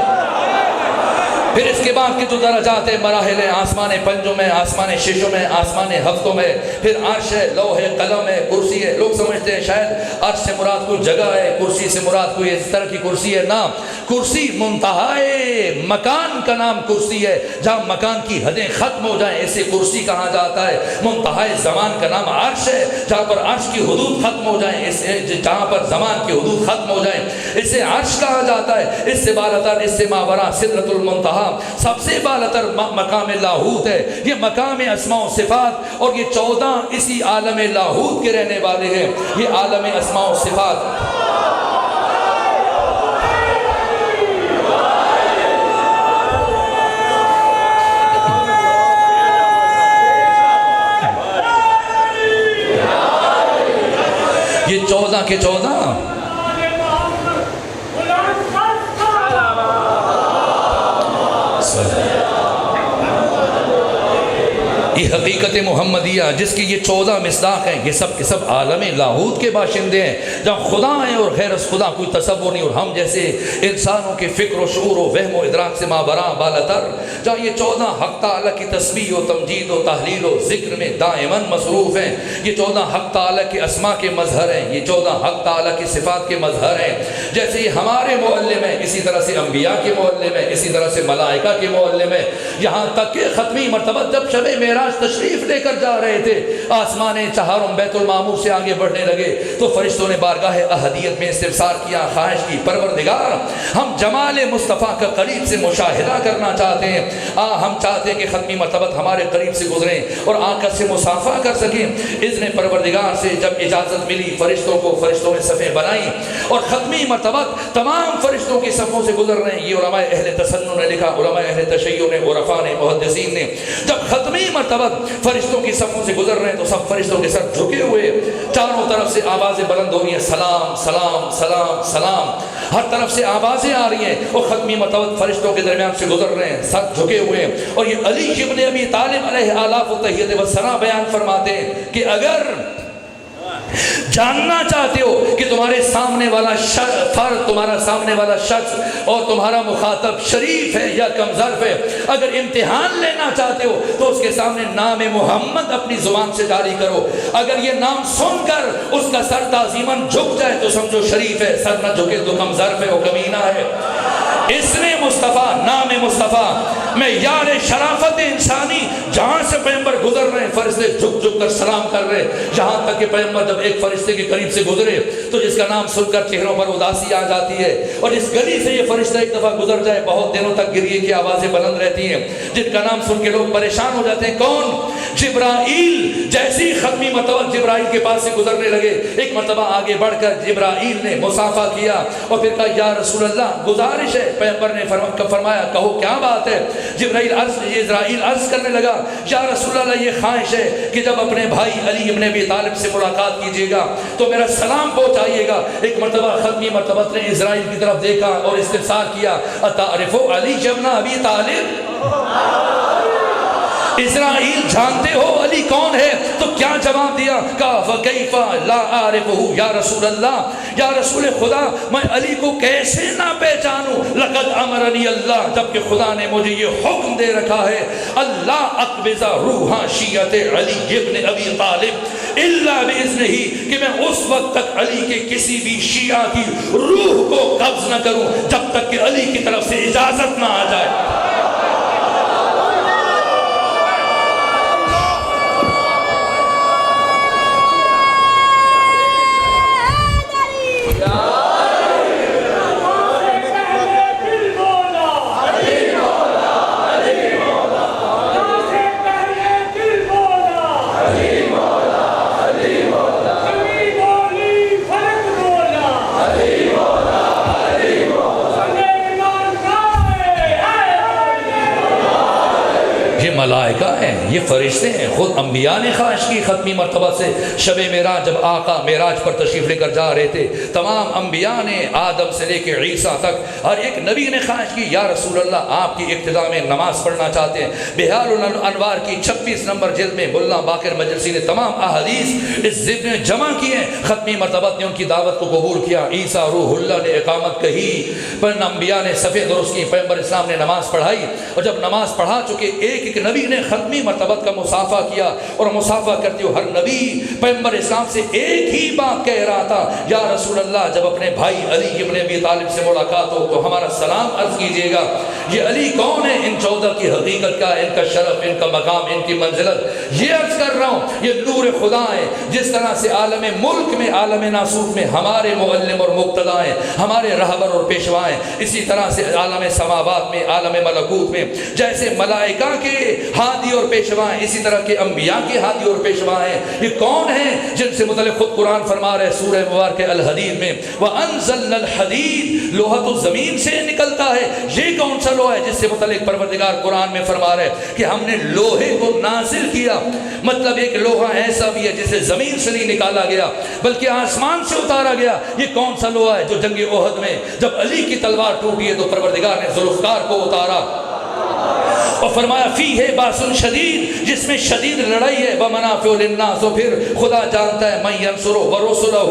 پھر اس کے بعد کی جو درجات ہیں، مراحل ہیں، آسمان پنجوں میں، آسمان ششوں میں، آسمان ہفتوں میں، پھر عرش ہے، لوح ہے، قلم ہے، کرسی ہے۔ لوگ سمجھتے ہیں شاید عرش سے مراد کوئی جگہ ہے، کرسی سے مراد کوئی اس طرح کی کرسی ہے۔ نام کرسی منتہائے مکان کا نام کرسی ہے، جہاں مکان کی حدیں ختم ہو جائیں اسے کرسی کہا جاتا ہے۔ منتہائے زمان کا نام عرش ہے، جہاں پر عرش کی حدود ختم ہو جائیں، جہاں پر زمان کی حدود ختم ہو جائیں اسے عرش کہا جاتا ہے۔ اس سے بالاتر، اس سے ماورا سدرۃ المنتہا، سب سے بالاتر مقام لاہوت ہے۔ یہ مقام اسماء و صفات، اور یہ 14 اسی عالم لاہوت کے رہنے والے ہیں۔ یہ عالم اسماء و صفات یہ 14 کے 14 یہ حقیقت محمدیہ جس کی یہ 14 مصداق ہیں، یہ سب کے سب عالم لاہوت کے باشندے ہیں، جہاں خدا ہے اور غیر از خدا کوئی تصور نہیں، اور ہم جیسے انسانوں کے فکر و شعور و وہم و ادراک سے مابرا بالاتر، جہاں یہ 14 حق تعالیٰ کی تسبیح و تمجید و تحلیل و ذکر میں دائماً مصروف ہیں۔ یہ 14 حق تعالیٰ کے اسماء کے مظہر ہیں، یہ 14 حق تعالیٰ کی صفات کے مظہر ہیں۔ جیسے یہ ہمارے معلم ہیں، اسی طرح سے انبیاء کے معلم ہیں، اسی طرح سے ملائکہ کے معلم ہیں، یہاں تک کہ ختمی مرتبہ جب شب معراج تشریف لے کر جا رہے تھے، آسمان چہاروں بیت المعمور سے آگے بڑھنے لگے تو فرشتوں نے بارگاہ احدیت میں استفسار کیا، خواہش کی، پروردگار ہم جمال مصطفیٰ کا قریب سے مشاہدہ کرنا چاہتے ہیں، ہم چاہتے ہیں کہ ختمی مرتبہ ہمارے قریب سے گزریں اور آ کر سے مصافحہ کر سکیں۔ اذن پروردگار سے جب اجازت ملی فرشتوں کو، فرشتوں نے صفیں بنائیں اور ختمی مرتبہ تمام فرشتوں کی صفوں سے گزر رہے ہیں۔ یہ علماء اہل تسنن نے لکھا، علماء اہل تشیع نے، عرفاء نے، محدثین نے، جب ختمی مرتبہ فرشتوں کی صفوں سے گزر رہے ہیں تو سب فرشتوں کے سر جھکے ہوئے، چاروں طرف سے آوازیں بلند ہو رہی ہیں، سلام سلام سلام سلام، ہر طرف سے آوازیں آ رہی ہیں، اور ختمی مرتبہ فرشتوں کے درمیان سے گزر رہے ہیں، سر جھکے ہوئے ہیں۔ اور یہ علی ابن ابی طالب علیہ آلاف و تحیت و ثنا بیان فرماتے ہیں کہ اگر جاننا چاہتے ہو کہ تمہارے سامنے والا فرد، تمہارا سامنے والا شخص اور تمہارا مخاطب شریف ہے یا کم ظرف ہے، اگر امتحان لینا چاہتے ہو تو اس کے سامنے نام محمد اپنی زبان سے جاری کرو، اگر یہ نام سن کر اس کا سر تعظیماً جھک جائے تو سمجھو شریف ہے، سر نہ جھکے تو کم ظرف ہے، وہ کمینہ ہے۔ اسم مصطفیٰ، نام مصطفیٰ میں یار شرافت انسانی، جہاں سے پیغمبر گزر رہے ہیں فرشتے جھک جھک کر سلام کر رہے، جہاں تک کہ پیغمبر جب ایک فرشتے کے قریب سے گزرے تو جس کا نام سن کر چہروں پر اداسی آ جاتی ہے، اور اس گلی سے یہ فرشتہ ایک دفعہ گزر جائے بہت دنوں تک گریے کی آوازیں بلند رہتی ہیں، جن کا نام سن کے لوگ پریشان ہو جاتے ہیں۔ کون؟ جبرائیل۔ جیسی ختمی مرتبہ جبرائیل کے پاس سے گزرنے لگے، ایک مرتبہ آگے بڑھ کر جبرائیل نے مصافحہ کیا اور پھر کہا یا رسول اللہ گزارش ہے۔ پیغمبر نے فرمایا کہو کیا بات ہے؟ اسرائیل عرض کرنے لگا یا رسول اللہ یہ خواہش ہے کہ جب اپنے بھائی علی ابن ابی طالب سے ملاقات کیجیے گا تو میرا سلام پہنچائیے گا۔ ایک مرتبہ ختمی مرتبہ نے اسرائیل کی طرف دیکھا اور استفسار کیا اتعرف علی ابن ابی طالب؟ اسرائیل جانتے ہو علی کون ہے؟ تو کیا جواب دیا؟ کہا فکیف لا اعرفہ یا رسول اللہ، یا رسول خدا میں علی کو کیسے نہ پہچانوں؟ لقد امرنی اللہ، جبکہ خدا نے مجھے یہ حکم دے رکھا ہے اللہ اقبض روح شیعت علی ابن ابی طالب الا باذنہ، کہ میں اس وقت تک علی کے کسی بھی شیعہ کی روح کو قبض نہ کروں جب تک کہ علی کی طرف سے اجازت نہ آ جائے۔ ملائکہ ہیں، یہ فرشتے ہیں، خود انبیاء نے خواہش کی ختمی مرتبہ سے شب معراج جب آقا معراج پر تشریف لے کر جا رہے تھے، تمام انبیاء نے آدم سے لے کے عیسیٰ تک ہر ایک نبی نے خواہش کی یا رسول اللہ آپ کی ابتدا میں نماز پڑھنا چاہتے ہیں۔ بہار الانوار کی 26 نمبر جلد میں ملا باقر مجلسی نے تمام احادیث اس ضمن میں جمع کیے ہیں۔ ختمی مرتبہ نے ان کی دعوت کو قبول کیا، عیسیٰ روح اللہ نے اقامت کہی، پر انبیاء نے صفیں درست کی، پیغمبر اسلام نے نماز پڑھائی، اور جب نماز پڑھا چکے ایک ایک نبی نے ختمی مرتبہ کا مصافحہ کیا، اور مصافحہ کرتے ہوئے ہر نبی پیغمبر اسلام سے ایک ہی بات کہہ رہا تھا یا رسول اللہ جب اپنے بھائی علی ابن ابی طالب سے ملاقات ہو تو ہمارا سلام عرض کیجیے گا۔ یہ علی کون ہے؟ ان 14 کی حقیقت کا، ان کا شرف، ان کا مقام، ان کی منزلت یہ عرض کر رہا ہوں۔ یہ نور خدا ہے، جس طرح سے عالم ملک میں، عالم ناسوت میں ہمارے معلم اور مقتدا ہیں، ہمارے رہبر اور پیشوا ہیں، اسی طرح سے عالم سماوات میں، عالم ملکوت میں جیسے ملائکہ کے ہادی اور پیشوا ہیں، اسی طرح کے انبیاء کے ہادی اور پیشوا ہیں۔ یہ کون ہیں جن سے متعلق خود قرآن فرما رہے سورہ مبارکہ الحدید میں وَأَنزَلْنَا الْحَدِيدَ، لوہا تو زمین سے نکلتا ہے۔ یہ کون سا لوہا ہے جس سے متعلق پروردگار قرآن میں فرما رہے کہ ہم نے لوہے کو نازل کیا؟ مطلب ایک لوہا ایسا بھی ہے جسے زمین سے نہیں نکالا گیا بلکہ آسمان سے اتارا گیا۔ یہ کون سا لوہا ہے جو جنگ احد میں جب علی کی تلوار ٹوٹی ہے تو پروردگار نے ذوالفقار کو اتارا اور فرمایا فیہ باس شدید، جس میں شدید لڑائی ہے، ومنافع للناس، اور پھر خدا جانتا ہے من ینصرہ ورسلہ،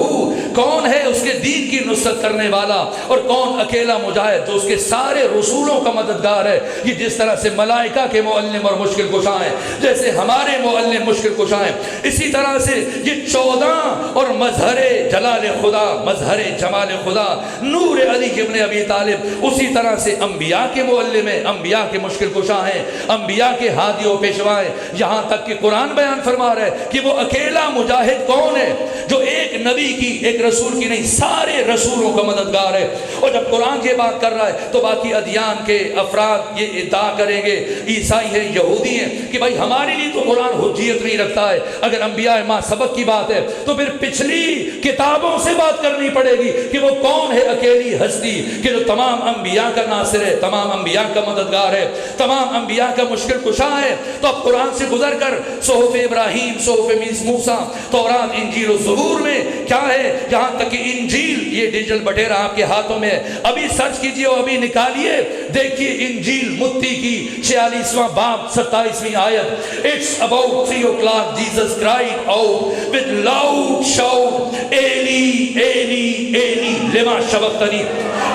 کون ہے اس کے دین کی نصرت کرنے والا، اور کون اکیلا مجاہد جو اس کے سارے رسولوں کا مددگار ہے۔ یہ جس طرح سے ملائکہ کے معلم اور مشکل کشاں ہیں، جیسے ہمارے معلم مشکل کشاں ہیں، اسی طرح سے یہ 14 اور مظہر جلال خدا، مظہر جمال خدا نور علی ابن ابی طالب اسی طرح سے انبیاء کے معلم ہیں، انبیاء کے مشکل کشاں ہیں، انبیاء کے ہادی و پیشوا ہیں۔ یہاں تک کہ قرآن بیان فرما رہا ہے کہ وہ اکیلا مجاہد کون ہے جو ایک نبی کی، ایک رسول کی نہیں، سارے رسولوں کا مددگار ہے۔ اور جب قرآن یہ بات کر رہا ہے تو باقی ادیان کے افراد یہ ادعا کریں گے، عیسائی ہیں، یہودی ہیں، کہ بھائی ہمارے لیے تو قرآن حجیت نہیں رکھتا ہے۔ اگر انبیاء ماں سبق کی بات ہے تو پھر پچھلی کتابوں سے بات کرنی پڑے گی کہ وہ کون ہے اکیلی ہستی کہ جو تمام انبیاء کا ناصر ہے، تمام انبیاء کا مددگار ہے، تمام انبیاء کا مشکل کشا ہے۔ تو اب قرآن سے گزر کر صحف ابراہیم، صحف موسیٰ، تورات، انجیل و زبور میں کیا ہے، یہاں تک کہ انجیل، یہ ڈیجیٹل بٹیرا آپ کے ہاتھوں میں ہے، ابھی سرچ کیجئے اور ابھی نکالیے، دیکھیے انجیل متی کی 46واں باب 27ویں آیت، It's about 3 o'clock Jesus cried out with loud shout Eli Eli Eli lema sabaqtani۔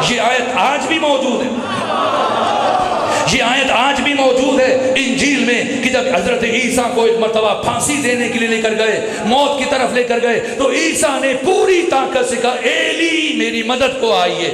یہ آیت آج بھی موجود ہے، یہ آیت آج بھی موجود ہے انجیل میں کہ جب حضرت عیسیٰ کو ایک مرتبہ پھانسی دینے کے لیے لے کر گئے، موت کی طرف لے کر گئے، تو عیسیٰ نے پوری طاقت سے کہا ایلی میری مدد کو آئیے۔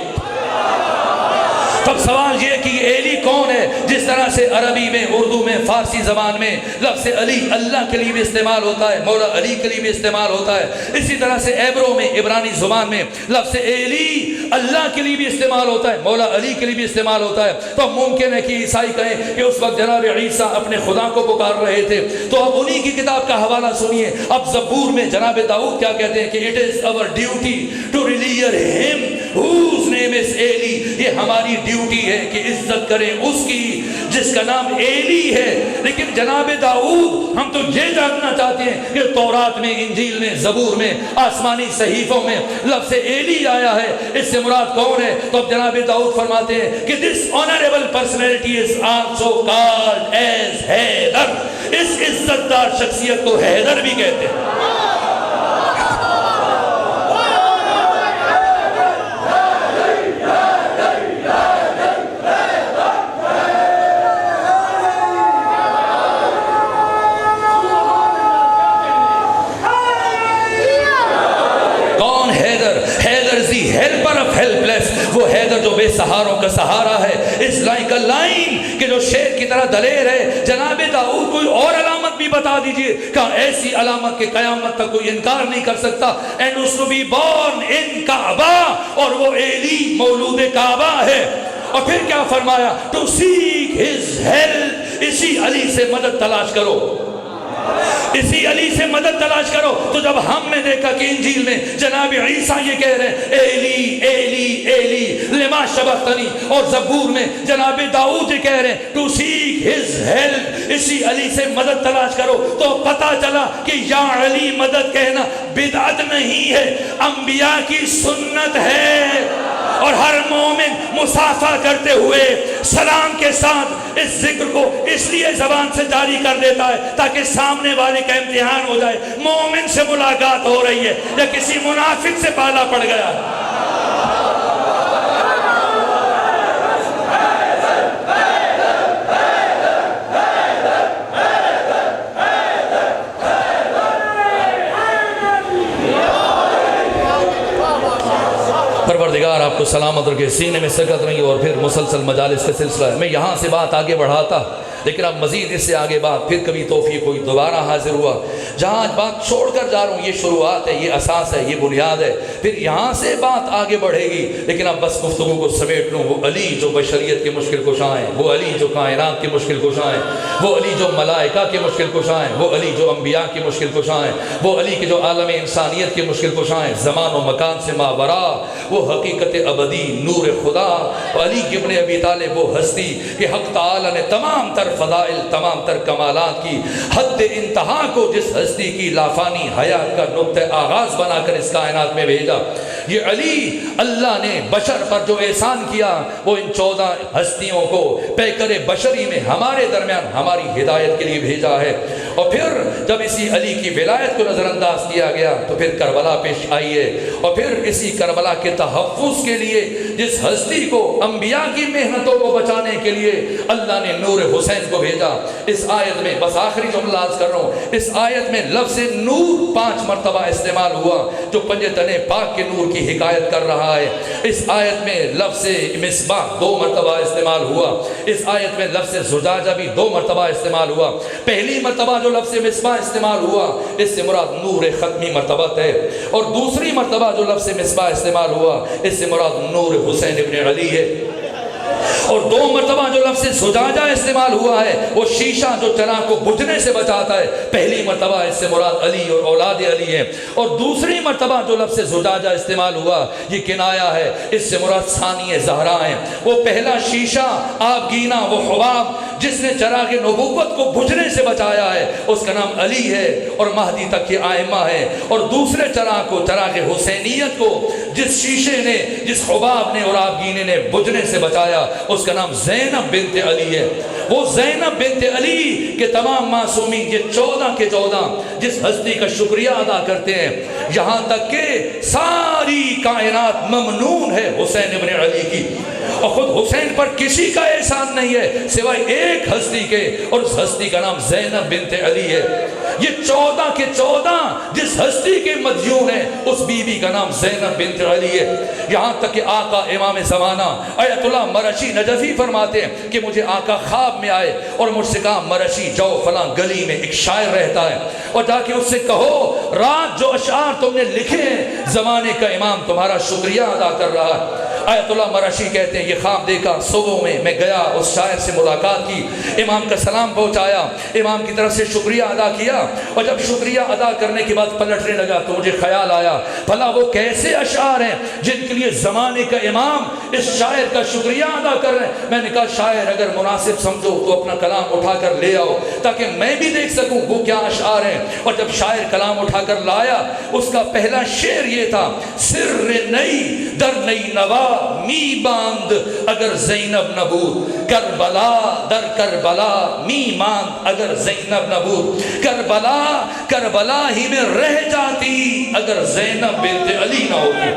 تب سوال یہ کہ یہ ایلی کون ہے؟ جس طرح سے عربی میں، اردو میں، فارسی زبان میں لفظ علی اللہ کے لیے بھی استعمال ہوتا ہے، مولا علی کے لیے بھی استعمال ہوتا ہے، اسی طرح سے عبروں میں، عبرانی زبان میں لفظ ایلی اللہ کے لیے بھی استعمال ہوتا ہے، مولا علی کے لیے بھی استعمال ہوتا ہے۔ تو ممکن ہے کہ عیسائی کہیں کہ اس وقت جناب عیسیٰ اپنے خدا کو پکار رہے تھے، تو اب انہی کی کتاب کا حوالہ سنیے۔ اب زبور میں جناب داؤد کیا کہتے ہیں کہ it is our duty to revere him whose name is Eli، یہ ہماری ڈیوٹی ہے کہ عزت کریں اس کی جس کا نام ایلی ہے۔ لیکن جناب داؤد، ہم تو یہ جاننا چاہتے ہیں کہ تورات میں، انجیل میں، زبور میں، آسمانی صحیفوں میں لفظ ایلی آیا ہے، اس سے مراد کون ہے؟ تو اب جناب داؤد فرماتے ہیں کہ this honorable personality is also called as Haider, اس عزت دار شخصیت کو حیدر بھی کہتے ہیں۔ وہ حیدر جو بے سہاروں کا سہارا ہے، اس لائن کا لائن کہ جو شیر کی طرح دلیر ہے۔ جناب داؤد کوئی اور علامت بھی بتا دیجئے کہ ایسی علامت کے قیامت تک کوئی انکار نہیں کر سکتا۔ and was to be born in کعبہ، اور وہ ایلی مولود کعبہ ہے۔ اور پھر کیا فرمایا؟ to seek his help، اسی علی سے مدد تلاش کرو، اسی علی سے مدد تلاش کرو۔ تو جب ہم نے دیکھا کہ انجیل میں جناب عیسیٰ یہ کہہ رہے ہیں ایلی ایلی ایلی لما شبختنی، اور زبور میں جناب داؤد یہ کہہ رہے ہیں ٹو سیک ہز ہیلپ، اسی علی سے مدد تلاش کرو، تو پتہ چلا کہ یا علی مدد کہنا بدعت نہیں ہے، انبیاء کی سنت ہے۔ اور ہر مومن مصافحہ کرتے ہوئے سلام کے ساتھ اس ذکر کو اس لیے زبان سے جاری کر دیتا ہے تاکہ سامنے والے کا امتحان ہو جائے، مومن سے ملاقات ہو رہی ہے یا کسی منافق سے پالا پڑ گیا ہے۔ پروردگار آپ کو سلامت رکھے، سینے میں سکت نہیں، اور پھر مسلسل مجالس کا سلسلہ ہے۔ میں یہاں سے بات آگے بڑھاتا، لیکن اب مزید اس سے آگے بات پھر کبھی توفیق ہوئی دوبارہ حاضر ہوا۔ جہاں آج بات چھوڑ کر جا رہا ہوں، یہ شروعات ہے، یہ اساس ہے، یہ بنیاد ہے، پھر یہاں سے بات آگے بڑھے گی۔ لیکن اب بس گفتگو کو سمیٹ لوں۔ وہ علی جو بشریت کے مشکل کشاں ہیں، وہ علی جو کائنات کے مشکل کشاں ہیں، وہ علی جو ملائکہ کے مشکل کشاں ہیں، وہ علی جو انبیاء کے مشکل کشاں ہیں، وہ علی کے جو عالم انسانیت کے مشکل کشاں ہیں، زمان و مکان سے ماورا، وہ حقیقت ابدی، نور خدا، علی کی ابن ابی طالب، وہ ہستی کہ حق تعالی نے تمام تر فضائل، تمام تر کمالات کی حد انتہا کو جس ہستی کی لافانی حیات کا نقطہ آغاز بنا کر اس کائنات میں بھیجا، یہ علی اللہ نے بشر پر جو احسان کیا، وہ ان 14 ہستیوں کو پیکر بشری میں ہمارے درمیان ہماری ہدایت کے لیے بھیجا ہے۔ اور پھر جب اسی علی کی ولایت کو نظر انداز کیا گیا تو پھر کربلا پیش آئی ہے، اور پھر اسی کربلا کے تحفظ کے لیے جس ہستی کو انبیاء کی محنتوں کو بچانے کے لیے اللہ نے نور حسین کو بھیجا۔ اس آیت میں بس آخری جملہ عرض کر رہا ہوں، اس آیت میں لفظ نور 5 مرتبہ استعمال ہوا جو پنجے تنے پاک کے نور کی حکایت کر رہا ہے۔ اس آیت میں لفظ مصباح 2 مرتبہ استعمال ہوا۔ اس آیت میں لفظ زجاجہ بھی 2 مرتبہ استعمال ہوا۔ پہلی مرتبہ جو لفظ مصباح استعمال ہوا اس سے مراد نور ختمی مرتبہ ہے، اور دوسری مرتبہ جو لفظ مصباح استعمال ہوا اس سے مراد نور حسین ابن علی ہے۔ اور 2 مرتبہ جو لفظ زجاجہ استعمال ہوا ہے وہ شیشہ جو چراغ کو بجھنے سے بچاتا ہے، پہلی مرتبہ اس سے مراد علی اور اولاد علی ہے، اور دوسری مرتبہ جو لفظ زجاجہ استعمال ہوا یہ کنایہ ہے، اس سے مراد ثانی زہرا ہیں۔ وہ پہلا شیشہ آبگینہ، وہ حباب جس نے چراغ نبوت کو بجھنے سے بچایا ہے، اس کا نام علی ہے اور مہدی تک کے آئمہ ہے، اور دوسرے چراغ کو، چراغ حسینیت کو جس شیشے نے، جس حباب نے اور آبگینے نے بجھنے سے بچایا اس کا نام زینب بنت علی ہے۔ وہ زینب بنت علی کے تمام معصومین، یہ 14 کے 14 جس ہستی کا شکریہ ادا کرتے ہیں، یہاں تک کہ ساری کائنات ممنون ہے حسین ابن علی کی، اور خود حسین پر کسی کا احسان نہیں ہے سوائے ایک ہستی کے، اور اس ہستی کا نام زینب بنت علی ہے۔ یہ 14 کے 14 جس ہستی کے مدیون ہیں اس بی بی کا نام زینب بنت علی ہے۔ یہاں تک کہ آقا امام زمانہ آیت اللہ مرشی نجفی فرماتے ہیں کہ مجھے آقا خواب میں آئے اور مجھ سے کہا مرشی جاؤ فلاں گلی میں ایک شاعر رہتا ہے اور جا کے اس سے کہو رات جو اشعار تم نے لکھے ہیں زمانے کا امام تمہارا شکریہ ادا کر رہا ہے۔ آیت اللہ مرشی کہتے ہیں یہ خواب دیکھا، صبح میں گیا اس شاعر سے ملاقات کی، امام کا سلام پہنچایا، امام کی طرف سے شکریہ ادا کیا، اور جب شکریہ ادا کرنے کے بعد پلٹنے لگا تو مجھے خیال آیا بھلا وہ کیسے اشعار ہیں جن کے لیے زمانے کا امام اس شاعر کا شکریہ ادا کر رہے ہیں۔ میں نے کہا شاعر اگر مناسب سمجھو تو اپنا کلام اٹھا کر لے آؤ تاکہ میں بھی دیکھ سکوں وہ کیا اشعار ہیں۔ اور جب شاعر کلام اٹھا کر لایا اس کا پہلا شعر یہ تھا، سر نئی در نئی نوا می باند اگر زینب نبود، کربلا در کربلا می ماند اگر زینب نبود، کربلا کربلا ہی میں رہ جاتی اگر زینب بنت علی نہ ہوتی۔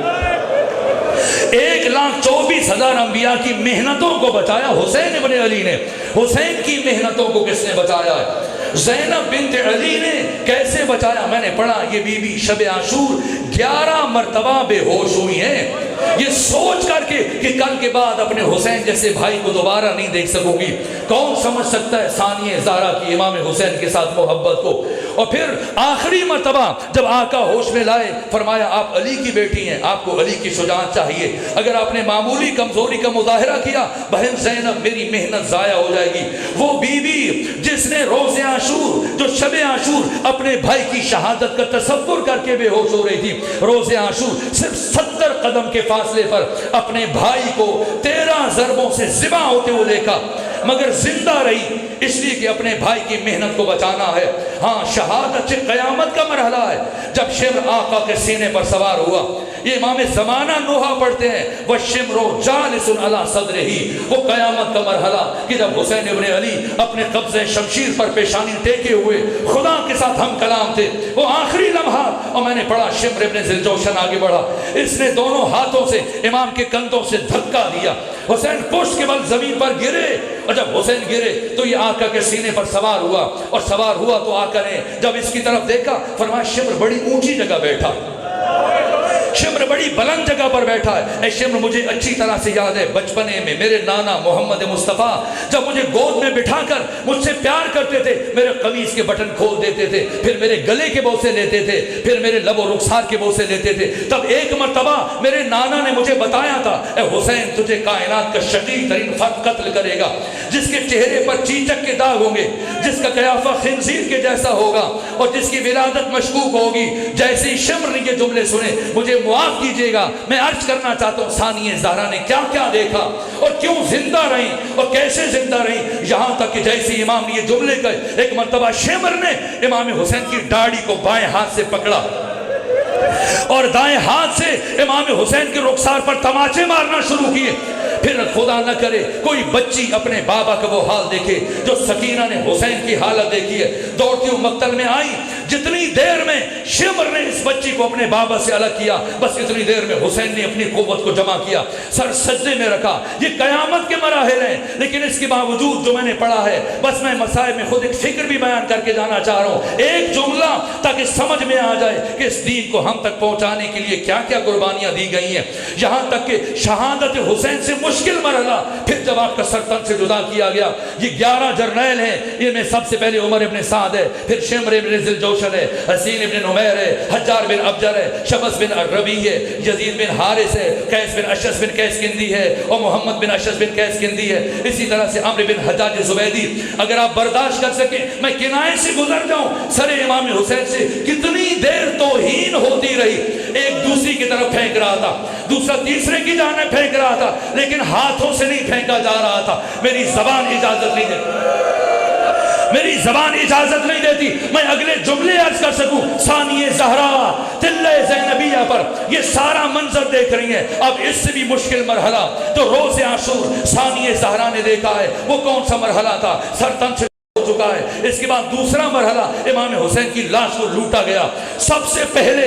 1,24,000 انبیاء کی محنتوں کو بچایا حسین ابن علی نے۔ حسین کی محنتوں کو کس نے بچایا ہے؟ زینب بنت علی نے کیسے بچایا؟ میں نے پڑھا یہ بی بی شب عاشور 11 مرتبہ بے ہوش ہوئی ہیں، یہ سوچ کر کے کہ کل کے بعد اپنے حسین جیسے بھائی کو دوبارہ نہیں دیکھ سکوں گی۔ کون سمجھ سکتا ہے ثانیہ زہرا کی امام حسین کے ساتھ محبت کو؟ اور پھر آخری مرتبہ جب آقا ہوش میں لائے فرمایا آپ علی کی بیٹی ہیں، آپ کو علی کی شجاعت چاہیے، اگر آپ نے معمولی کمزوری کا مظاہرہ کیا بہن زینب میری محنت ضائع ہو جائے گی۔ وہ بی بی جس نے روز عاشور جو شب عاشور اپنے بھائی کی شہادت کا تصور کر کے بے ہوش ہو رہی تھی، روز عاشور صرف 70 قدم کے فاصلے پر اپنے بھائی کو 13 ضربوں سے ذبح ہوتے ہوئے دیکھا مگر زندہ رہی اس لیے کہ اپنے بھائی کی محنت کو بچانا ہے۔ ہاں شہادت قیامت کا مرحلہ ہے جب شمر آقا کے سینے پر سوار ہوا۔ یہ امام زمانہ نوحہ پڑھتے ہیں وَالشِّمْرُ جَالِسٌ عَلَى صَدْرِهِ، وہ قیامت کا مرحلہ کہ جب حسین ابن علی اپنے قبضہ شمشیر پر پیشانی ٹیکے ہوئے خدا کے ساتھ ہم کلام تھے، وہ آخری لمحات۔ اور میں نے پڑھا شمر ابن ذوالجوشن آگے بڑھا، اس نے دونوں ہاتھوں سے امام کے کندھوں سے دھکا دیا، حسین پشت کے بل زمین پر گرے، اور جب حسین گرے تو یہ آقا کے سینے پر سوار ہوا، اور سوار ہوا تو آقا نے جب اس کی طرف دیکھا فرمایا شمر بڑی اونچی جگہ بیٹھا، شمر بڑی بلند جگہ پر بیٹھا ہے۔ اے شمر مجھے اچھی طرح سے یاد ہے بچپنے میں میرے نانا محمد مصطفیٰ جب مجھے گود میں بٹھا کر مجھ سے پیار کرتے تھے، میرے قمیص کے بٹن کھول دیتے تھے، پھر میرے گلے کے بوسے لیتے تھے، پھر میرے لب و رخسار کے بوسے لیتے تھے۔ تب ایک مرتبہ میرے نانا نے مجھے بتایا تھا اے حسین تجھے کائنات کا شقی ترین فرد قتل کرے گا جس کے چہرے پر چیچک کے داغ ہوں گے، جس کا قیافہ خنزیر کے جیسا ہوگا، اور جس کی ولادت مشکوک ہوگی۔ جیسے ہی شمر نے یہ جملے سنے مجھے معاف کیجئے گا، میں عرض کرنا چاہتا ہوں ثانیہ زہرا نے کیا کیا دیکھا اور کیوں زندہ رہی اور کیسے زندہ رہی، یہاں تک کہ جیسے امام نے یہ جملے کہے ایک مرتبہ شمر نے امام حسین کی داڑھی کو بائیں ہاتھ سے پکڑا اور دائیں ہاتھ سے امام حسین کے رخسار پر تماچے مارنا شروع کیے۔ پھر خدا نہ کرے کوئی بچی اپنے بابا کا وہ حال دیکھے جو سکینہ نے حسین کی حالت دیکھی ہے، دوڑتی ہوں مقتل میں آئی، جتنی دیر میں شمر نے اس بچی کو اپنے بابا سے الگ کیا بس اتنی دیر میں حسین نے اپنی قوت کو جمع کیا، سر سجدے میں رکھا۔ یہ قیامت کے مراحل ہیں، لیکن اس کے باوجود جو میں نے پڑھا ہے بس میں مسائل میں خود ایک فکر بھی بیان کر کے جانا چاہ رہا ہوں، ایک جملہ تاکہ سمجھ میں آ جائے کہ اس دین کو ہم تک پہنچانے کے لیے کیا کیا قربانیاں دی گئی ہیں۔ یہاں تک کہ شہادت حسین سے مشکل مرحلہ پھر جب آپ کا سرطن سے جدا کیا گیا، یہ 11 جرنیل ہیں، ان میں سب سے پہلے عمر ابن سعد ہے، پھر شمر ابن ذوالجوشن ہے، حسین ابن نمیر ہے، حجار بن ابجر ہے، شمس بن ربیع ہے، یزید بن حارث ہے، قیس بن اشعث بن قیس کندی ہے، اور محمد بن اشعث بن قیس کندی ہے، اسی طرح سے عمرو بن حجاج زبیدی۔ اگر آپ برداشت کر سکیں میں کنائے سے گزر جاؤں، سر امام حسین سے کتنی دیر توہین ہوتی رہی، ایک دوسری کی طرف پھینک رہا تھا، دوسرا تیسرے کی جانب پھینک رہا تھا، لیکن ہاتھوں سے نہیں پھینکا جا رہا تھا۔ میری زبان اجازت نہیں دیتی، میری زبان اجازت نہیں دیتی میں اگلے جملے عرض کر سکوں۔ ثانیہ زہرا تلہ زینبیہ پر یہ سارا منظر دیکھ رہی ہیں، اب اس سے بھی مشکل مرحلہ تو روز عاشور ثانیہ زہرا نے دیکھا ہے، وہ کون سا مرحلہ تھا؟ سرطن سے چکا ہے۔ اس کے بعد دوسرا مرحلہ امام حسین کی لاش کو لوٹا گیا۔ سب سے پہلے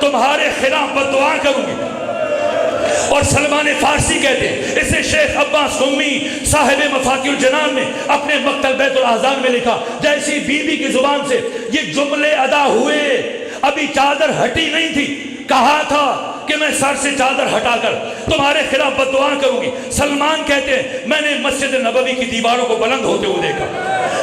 تمہارے خلاف بددعا کروں گی. اور سلمان فارسی کہتے ہیں, اسے شیخ عباس قمی صاحب مفاتیح الجنان نے اپنے مقتل بیت الاحزان میں لکھا, جیسی بی بی کی زبان سے یہ جملے ادا ہوئے, ابھی چادر ہٹی نہیں تھی, کہا تھا کہ میں سر سے چادر ہٹا کر تمہارے خلاف بددعا کروں گی. سلمان کہتے ہیں میں نے مسجد نبوی کی دیواروں کو بلند ہوتے ہوئے دیکھا,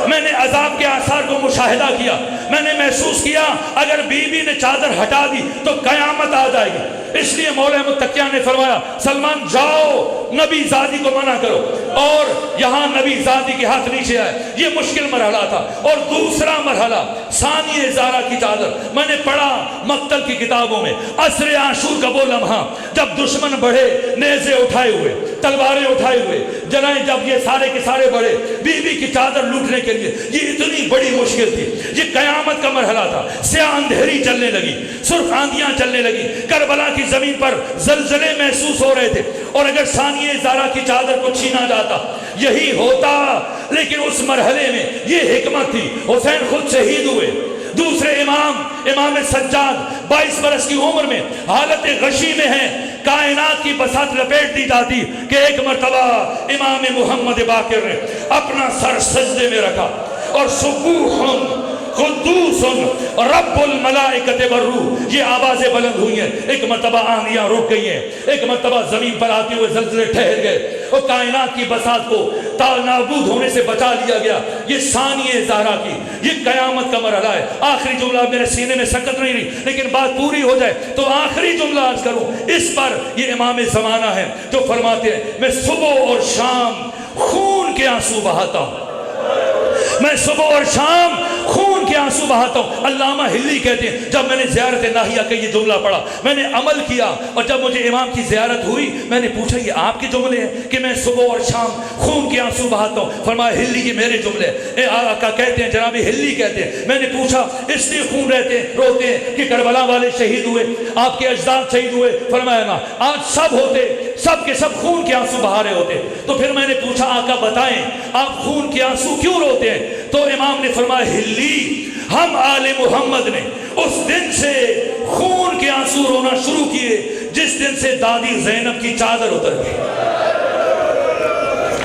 میں نے عذاب کے آثار کو مشاہدہ کیا, میں نے محسوس کیا اگر بی بی نے چادر ہٹا دی تو قیامت آ جائے گی. اس لیے مولا احمد تقیہ نے فرمایا سلمان جاؤ نبی زادی کو منع کرو, اور یہاں نبی زادی کے ہاتھ نیچے آئے. یہ مشکل مرحلہ تھا. اور دوسرا مرحلہ ثانی زارہ کی چادر, میں نے پڑھا مقتل کی کتابوں میں, عصر عاشور کا وہ لمحہ جب دشمن بڑھے نیزے اٹھائے ہوئے, تلواریں اٹھائے ہوئے, جنائیں جب یہ سارے کے سارے بڑھے بی بی کی چادر لوٹنے کے لیے, یہ اتنی بڑی مشکل تھی. یہ قیامت کا مرحلہ تھا. سیاہ اندھیری چلنے لگی, سرخ آندیاں چلنے لگی, کربلا کی زمین پر زلزلے محسوس ہو رہے تھے. اور اگر ثانیہ زارہ کی چادر کو چھینا جاتا یہی ہوتا, لیکن اس مرحلے میں یہ حکمت تھی. حسین خود شہید ہوئے, دوسرے امام سجاد 22 برس کی عمر میں حالت غشی میں ہیں, کائنات کی بساط لپیٹ دی جاتی کہ ایک مرتبہ امام محمد باقر نے اپنا سر سجدے میں رکھا اور سبوح قدوس رب الملائکۃ والروح یہ آوازیں بلند ہوئی ہیں. ایک مرتبہ آندیاں رک گئی ہیں, ایک مرتبہ زمین پر آتے ہوئے زلزلے ٹھہر گئے, اور کائنات کی بساط کو نابود ہونے سے بچا لیا گیا. یہ ثانیہ زارہ کی یہ قیامت کا مرحلہ ہے. آخری جملہ میرے سینے میں سکت نہیں رہی, لیکن بات پوری ہو جائے تو آخری جملہ عرض کروں. اس پر یہ امام زمانہ ہے جو فرماتے ہیں میں صبح اور شام خون کے آنسو بہاتا ہوں, میں صبح اور شام خون کے آنسو بہاتا ہوں. علامہ ہلی کہتے ہیں جب میں نے زیارت ناہیہ کا یہ جملہ پڑھا میں نے عمل کیا, اور جب مجھے امام کی زیارت ہوئی میں نے پوچھا یہ آپ کے جملے ہیں کہ میں صبح اور شام خون کے آنسو بہاتا ہوں؟ فرمایا ہلی یہ میرے جملے ہیں. آقا کہتے ہیں جناب ہلی کہتے ہیں میں نے پوچھا اس لیے خون روتے ہیں کہ کربلا والے شہید ہوئے, آپ کے اجداد شہید ہوئے؟ فرمایا نا, آج سب ہوتے سب کے سب خون کے آنسو بہا رہے ہوتے. تو پھر میں نے پوچھا آقا بتائیں آپ خون کے آنسو کیوں روتے ہیں؟ تو امام نے فرمایا ہلی ہم آل محمد نے اس دن سے خون کے آنسو رونا شروع کیے جس دن سے دادی زینب کی چادر اتر گئی.